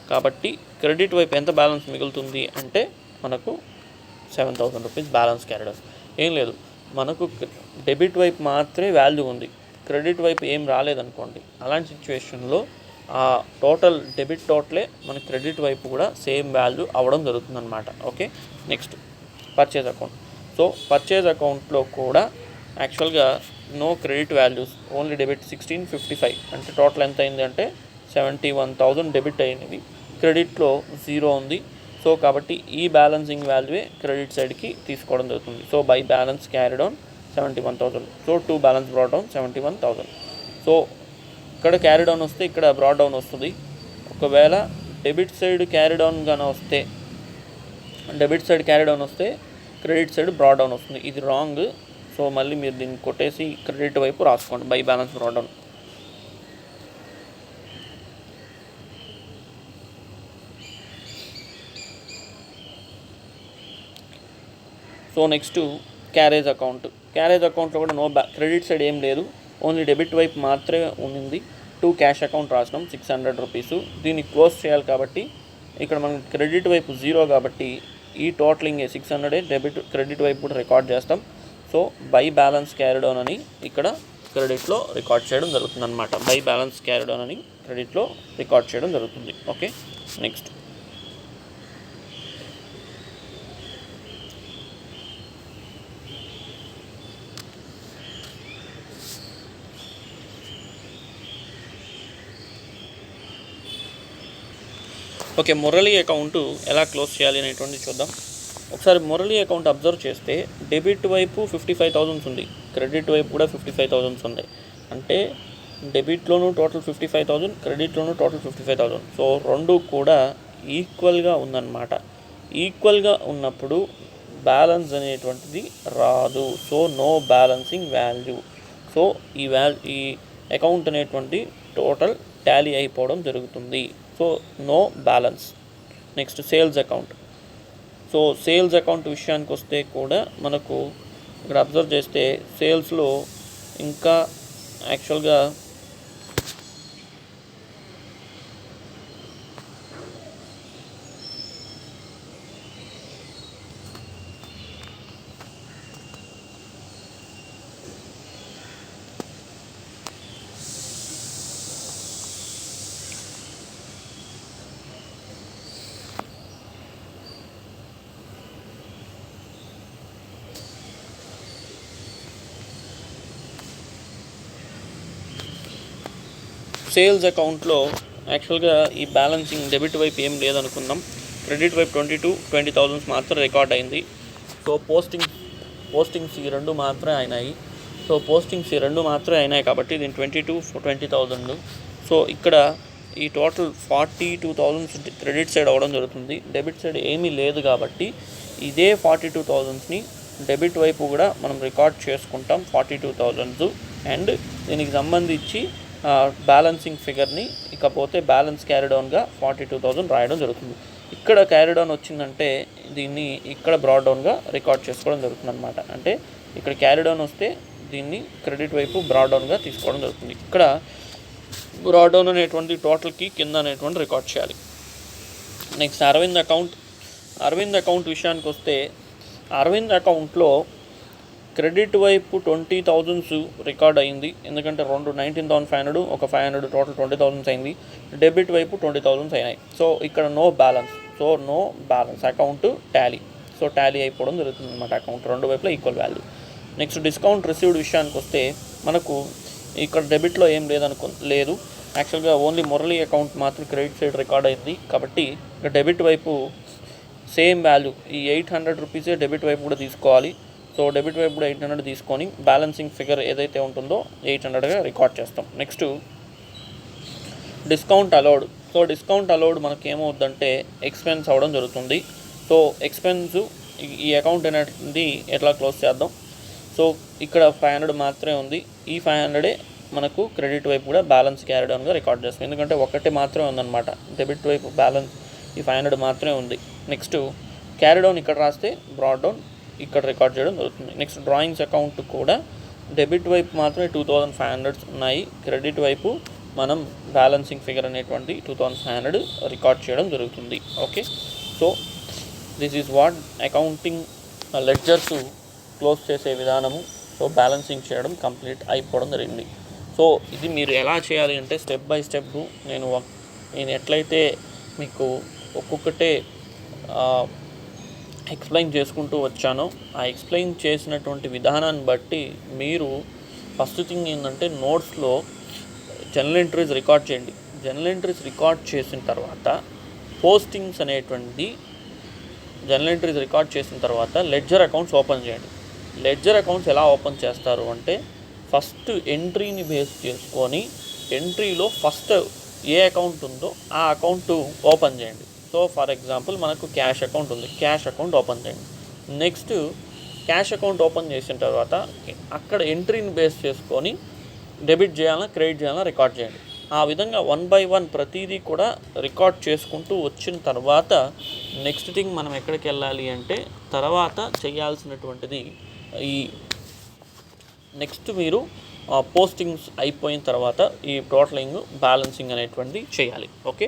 కాబట్టి క్రెడిట్ వైపు ఎంత బ్యాలెన్స్ మిగులుతుంది అంటే మనకు 7,000 రూపీస్ బ్యాలెన్స్ క్యారీ డౌన్. ఏం లేదు, మనకు డెబిట్ వైపు మాత్రమే వాల్యూ ఉంది, క్రెడిట్ వైపు ఏం రాలేదనుకోండి. అలాంటి సిచ్యువేషన్లో ఆ టోటల్ డెబిట్ టోటలే మన క్రెడిట్ వైపు కూడా సేమ్ వాల్యూ అవ్వడం జరుగుతుందన్నమాట. Okay. Next purchase account. So purchase అకౌంట్లో కూడా యాక్చువల్గా no credit values, only debit 1655. అంటే టోటల్ ఎంత అయింది అంటే 71,000 డెబిట్ అయినది, క్రెడిట్లో 0 ఉంది. సో కాబట్టి ఈ బ్యాలెన్సింగ్ వాల్యూవే క్రెడిట్ సైడ్కి తీసుకోవడం జరుగుతుంది. So by balance carry down 71,000. So 2 balance brought down 71,000. So ఇక్కడ క్యారీ డౌన్ వస్తే ఇక్కడ బ్రాట్ డౌన్ వస్తుంది. ఒకవేళ డెబిట్ సైడ్ క్యారీ డౌన్ గానే వస్తే, డెబిట్ సైడ్ క్యారీ డౌన్ వస్తే క్రెడిట్ సైడ్ బ్రాట్ డౌన్ వస్తుంది. ఇది రాంగ్. సో మళ్ళీ మీరు దీన్ని కొట్టేసి క్రెడిట్ వైపు రాసుకోండి, by balance brought down. So next carriage account. Carriage అకౌంట్లో కూడా నో క్రెడిట్ సైడ్ ఏం లేదు, ఓన్లీ డెబిట్ వైపు మాత్రమే ఉంది. 2 క్యాష్ అకౌంట్ రాసినాం 600 రూపీస్. దీన్ని క్లోజ్ చేయాలి కాబట్టి ఇక్కడ మనం క్రెడిట్ వైపు 0 కాబట్టి ఈ టోటలింగ్ 600 డెబిట్ క్రెడిట్ వైపు కూడా రికార్డ్ చేస్తాం. So by balance carry down అని ఇక్కడ క్రెడిట్లో రికార్డ్ చేయడం జరుగుతుంది అనమాట. బై బ్యాలెన్స్ క్యారీ డౌన్ అని క్రెడిట్లో రికార్డ్ చేయడం జరుగుతుంది. Okay. Next okay, Murali account ఎలా క్లోజ్ చేయాలి అనేటువంటి చూద్దాం. ఒకసారి మురళి అకౌంట్ అబ్జర్వ్ చేస్తే డెబిట్ వైపు 55,000 ఉంది, క్రెడిట్ వైపు కూడా 55,000 ఉంది. అంటే డెబిట్లోనూ టోటల్ 55,000, క్రెడిట్లోనూ టోటల్ 55,000. సో రెండు కూడా ఈక్వల్గా ఉందన్నమాట. ఈక్వల్గా ఉన్నప్పుడు బ్యాలెన్స్ అనేటువంటిది రాదు. So no balancing value. So ఈ అకౌంట్ అనేటువంటి టోటల్ టాలీ అయిపోవడం జరుగుతుంది. So no balance. Next sales account. So sales account విషయానికి వస్తే కూడా మనకు ఇక్కడ అబ్జర్వ్ చేస్తే సేల్స్లో ఇంకా యాక్చువల్గా సేల్స్ అకౌంట్లో యాక్చువల్గా ఈ బ్యాలెన్సింగ్ డెబిట్ వైపు ఏం లేదనుకుందాం. క్రెడిట్ వైపు 20,000 మాత్రం రికార్డ్ అయింది. సో పోస్టింగ్స్ ఈ రెండు మాత్రమే అయినాయి. సో పోస్టింగ్స్ ఈ రెండు మాత్రమే అయినాయి కాబట్టి దీని 20,000. సో ఇక్కడ ఈ టోటల్ 42,000 క్రెడిట్ సైడ్ అవ్వడం జరుగుతుంది. డెబిట్ సైడ్ ఏమీ లేదు కాబట్టి ఇదే 42,000ని డెబిట్ వైపు కూడా మనం రికార్డ్ చేసుకుంటాం 42,000. అండ్ దీనికి సంబంధించి బ్యాలెన్సింగ్ ఫిగర్ని ఇకపోతే బ్యాలెన్స్ క్యారీడౌన్గా 42,000 రాయడం జరుగుతుంది. ఇక్కడ క్యారీడౌన్ వచ్చిందంటే దీన్ని ఇక్కడ బ్రాడ్డౌన్గా రికార్డ్ చేసుకోవడం జరుగుతుంది అనమాట. అంటే ఇక్కడ క్యారీడౌన్ వస్తే దీన్ని క్రెడిట్ వైపు బ్రాడ్డౌన్గా తీసుకోవడం జరుగుతుంది. ఇక్కడ బ్రాడ్డౌన్ అనేటువంటి టోటల్కి కింద అనేటువంటి రికార్డ్ చేయాలి. నెక్స్ట్ అరవింద్ అకౌంట్ విషయానికి వస్తే అరవింద్ అకౌంట్లో క్రెడిట్ వైపు 20,000 రికార్డ్ అయింది. ఎందుకంటే 19,500 ఒక 500 టోటల్ 20,000 అయింది. డెబిట్ వైపు 20,000 అయినాయి. సో ఇక్కడ no balance account tally. So tally అయిపోవడం జరుగుతుంది అనమాట. అకౌంట్ రెండు వైపులా equal value. Next discount received విషయానికి వస్తే మనకు ఇక్కడ డెబిట్లో ఏం లేదు. యాక్చువల్గా ఓన్లీ మురళి అకౌంట్ మాత్రం క్రెడిట్ సైడ్ రికార్డ్ అయింది కాబట్టి ఇక్కడ డెబిట్ వైపు సేమ్ వాల్యూ ఈ 800 రూపీసే డెబిట్ వైపు కూడా తీసుకోవాలి. సో డెబిట్ వైపు కూడా 800 తీసుకొని బ్యాలెన్సింగ్ ఫిగర్ ఏదైతే ఉంటుందో 800గా రికార్డ్ చేస్తాం. Next discount allowed. So discount allowed మనకి ఏమవుద్దంటే ఎక్స్పెన్స్ అవ్వడం జరుగుతుంది. సో ఎక్స్పెన్స్ ఈ అకౌంట్ అనేది ఎట్లా క్లోజ్ చేద్దాం. సో ఇక్కడ 500 మాత్రమే ఉంది. ఈ 500 మనకు క్రెడిట్ వైపు కూడా బ్యాలెన్స్ క్యారీడౌన్గా రికార్డ్ చేస్తాం. ఎందుకంటే ఒకటి మాత్రమే ఉందన్నమాట. డెబిట్ వైపు బ్యాలెన్స్ ఈ 500 మాత్రమే ఉంది. నెక్స్ట్ క్యారీడౌన్ ఇక్కడ రాస్తే బ్రాడ్డౌన్ ఇక్కడ రికార్డ్ చేయడం జరుగుతుంది. నెక్స్ట్ డ్రాయింగ్స్ అకౌంట్ కూడా డెబిట్ వైపు మాత్రమే 2,500 ఉన్నాయి. క్రెడిట్ వైపు మనం బ్యాలెన్సింగ్ ఫిగర్ అనేటువంటి 2,500 రికార్డ్ చేయడం జరుగుతుంది. Okay, so this is what accounting ledgers close చేసే విధానము. సో బ్యాలెన్సింగ్ చేయడం కంప్లీట్ అయిపోవడం జరిగింది. సో ఇది మీరు ఎలా చేయాలి అంటే స్టెప్ బై స్టెప్ నేను ఎట్లయితే మీకు ఒక్కొక్కటే ఎక్స్ప్లెయిన్ చేసుకుంటూ వచ్చానో ఆ ఎక్స్ప్లెయిన్ చేసినటువంటి విధానాన్ని బట్టి మీరు ఫస్ట్ థింగ్ ఏంటంటే నోట్స్లో జర్నల్ ఎంట్రీస్ రికార్డ్ చేయండి. జర్నల్ ఎంట్రీస్ రికార్డ్ చేసిన తర్వాత పోస్టింగ్స్ అనేటువంటి జర్నల్ ఎంట్రీస్ రికార్డ్ చేసిన తర్వాత లెడ్జర్ అకౌంట్స్ ఓపెన్ చేయండి. లెడ్జర్ అకౌంట్స్ ఎలా ఓపెన్ చేస్తారు అంటే ఫస్ట్ ఎంట్రీని బేస్ చేసుకొని ఎంట్రీలో ఫస్ట్ ఏ అకౌంట్ ఉందో ఆ అకౌంట్ ఓపెన్ చేయండి. సో ఫర్ ఎగ్జాంపుల్ మనకు క్యాష్ అకౌంట్ ఉంది. క్యాష్ అకౌంట్ ఓపెన్ చేయండి. నెక్స్ట్ క్యాష్ అకౌంట్ ఓపెన్ చేసిన తర్వాత అక్కడ ఎంట్రీని బేస్ చేసుకొని డెబిట్ చేయాలా క్రెడిట్ చేయాలా రికార్డ్ చేయండి. ఆ విధంగా 1 by 1 ప్రతిదీ కూడా రికార్డ్ చేసుకుంటూ వచ్చిన తర్వాత నెక్స్ట్ థింగ్ మనం ఎక్కడికి వెళ్ళాలి అంటే తర్వాత చేయాల్సినటువంటిది ఈ నెక్స్ట్ మీరు పోస్టింగ్స్ అయిపోయిన తర్వాత ఈ టోటలింగ్ బ్యాలెన్సింగ్ అనేటువంటిది చేయాలి. ఓకే,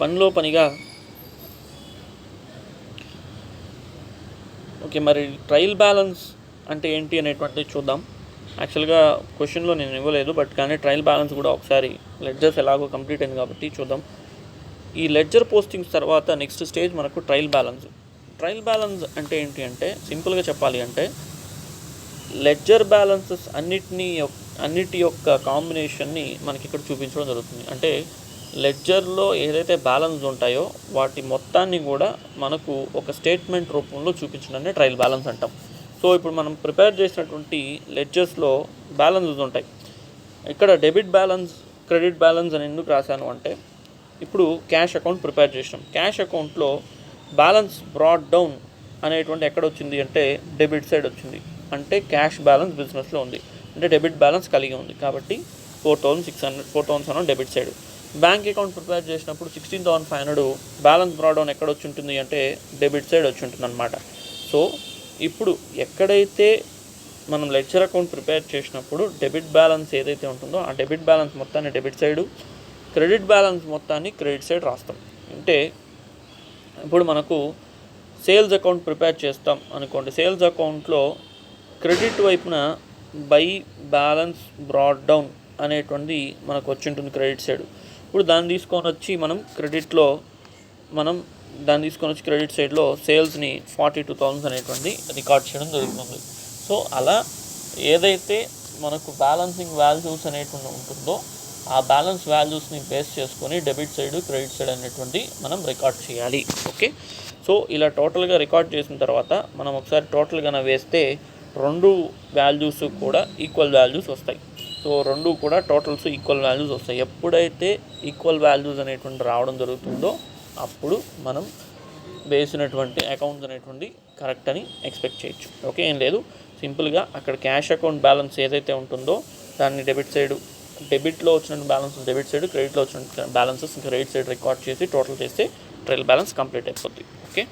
పనిలో పనిగా మరి ట్రయల్ బ్యాలెన్స్ అంటే ఏంటి అనేటువంటిది చూద్దాం. యాక్చువల్గా క్వశ్చన్లో నేను ఇవ్వలేదు, బట్ కానీ ట్రయల్ బ్యాలెన్స్ కూడా ఒకసారి లెడ్జర్స్ ఎలాగో కంప్లీట్ అయింది కాబట్టి చూద్దాం. ఈ లెడ్జర్ పోస్టింగ్స్ తర్వాత నెక్స్ట్ స్టేజ్ మనకు ట్రయల్ బ్యాలెన్స్. ట్రయల్ బ్యాలెన్స్ అంటే ఏంటి అంటే సింపుల్గా చెప్పాలి అంటే లెడ్జర్ బ్యాలెన్సెస్ అన్నిటి యొక్క కాంబినేషన్ని మనకి ఇక్కడ చూపించడం జరుగుతుంది. అంటే లెడ్జర్లో ఏదైతే బ్యాలెన్స్ ఉంటాయో వాటి మొత్తాన్ని కూడా మనకు ఒక స్టేట్మెంట్ రూపంలో చూపించడాన్ని ట్రయల్ బ్యాలెన్స్ అంటాం. సో ఇప్పుడు మనం ప్రిపేర్ చేసినటువంటి లెడ్జర్స్లో బ్యాలెన్సెస్ ఉంటాయి. ఇక్కడ డెబిట్ బ్యాలెన్స్ క్రెడిట్ బ్యాలెన్స్ అని ఎందుకు రాశాను అంటే, ఇప్పుడు క్యాష్ అకౌంట్ ప్రిపేర్ చేసినాం. క్యాష్ అకౌంట్లో బ్యాలెన్స్ బ్రాట్ డౌన్ అనేటువంటి ఎక్కడ వచ్చింది అంటే డెబిట్ సైడ్ వచ్చింది. అంటే క్యాష్ బ్యాలెన్స్ బిజినెస్లో ఉంది, అంటే డెబిట్ బ్యాలెన్స్ కలిగి ఉంది. కాబట్టి 4,600 debit side. Bank account prepare చేసినప్పుడు 16,500 బ్యాలెన్స్ బ్రాట్ డౌన్ ఎక్కడ వచ్చి ఉంటుంది అంటే డెబిట్ సైడ్ వచ్చి ఉంటుంది అనమాట. సో ఇప్పుడు ఎక్కడైతే మనం లెడ్జర్ అకౌంట్ ప్రిపేర్ చేసినప్పుడు డెబిట్ బ్యాలెన్స్ ఏదైతే ఉంటుందో ఆ డెబిట్ బ్యాలెన్స్ మొత్తాన్ని డెబిట్ సైడు, క్రెడిట్ బ్యాలెన్స్ మొత్తాన్ని క్రెడిట్ సైడ్ రాస్తాం. అంటే ఇప్పుడు మనకు సేల్స్ అకౌంట్ ప్రిపేర్ చేస్తాం అనుకోండి. సేల్స్ అకౌంట్లో క్రెడిట్ వైపున బై బ్యాలెన్స్ బ్రాట్ డౌన్ అనేటువంటిది మనకు వచ్చి ఉంటుంది క్రెడిట్ సైడ్. ఇప్పుడు దాన్ని తీసుకొని వచ్చి క్రెడిట్ సైడ్లో సేల్స్ని 42,000 అనేటువంటి రికార్డ్ చేయడం జరుగుతుంది. సో అలా ఏదైతే మనకు బ్యాలెన్సింగ్ వాల్యూస్ అనేటువంటి ఉంటుందో ఆ బ్యాలెన్స్ వాల్యూస్ని బేస్ చేసుకొని డెబిట్ సైడ్ క్రెడిట్ సైడ్ అనేటువంటి మనం రికార్డ్ చేయాలి. ఓకే, సో ఇలా టోటల్గా రికార్డ్ చేసిన తర్వాత మనం ఒకసారి టోటల్గా వేస్తే రెండు వాల్యూస్ కూడా ఈక్వల్ వాల్యూస్ వస్తాయి. సో రెండు కూడా టోటల్స్ ఈక్వల్ వాల్యూస్ వస్తాయి. ఎప్పుడైతే ఈక్వల్ వాల్యూస్ అనేటువంటి రావడం జరుగుతుందో అప్పుడు మనం వేసినటువంటి అకౌంట్స్ అనేటువంటి కరెక్ట్ అని ఎక్స్పెక్ట్ చేయొచ్చు. ఓకే, ఏం లేదు, సింపుల్గా అక్కడ క్యాష్ అకౌంట్ బ్యాలెన్స్ ఏదైతే ఉంటుందో దాన్ని డెబిట్లో వచ్చిన బ్యాలెన్స్ డెబిట్ సైడ్, క్రెడిట్లో వచ్చిన బ్యాలెన్సెస్ క్రెడిట్ సైడ్ రికార్డ్ చేసి టోటల్ చేస్తే ట్రయల్ బ్యాలెన్స్ కంప్లీట్ అయిపోద్ది. ఓకే.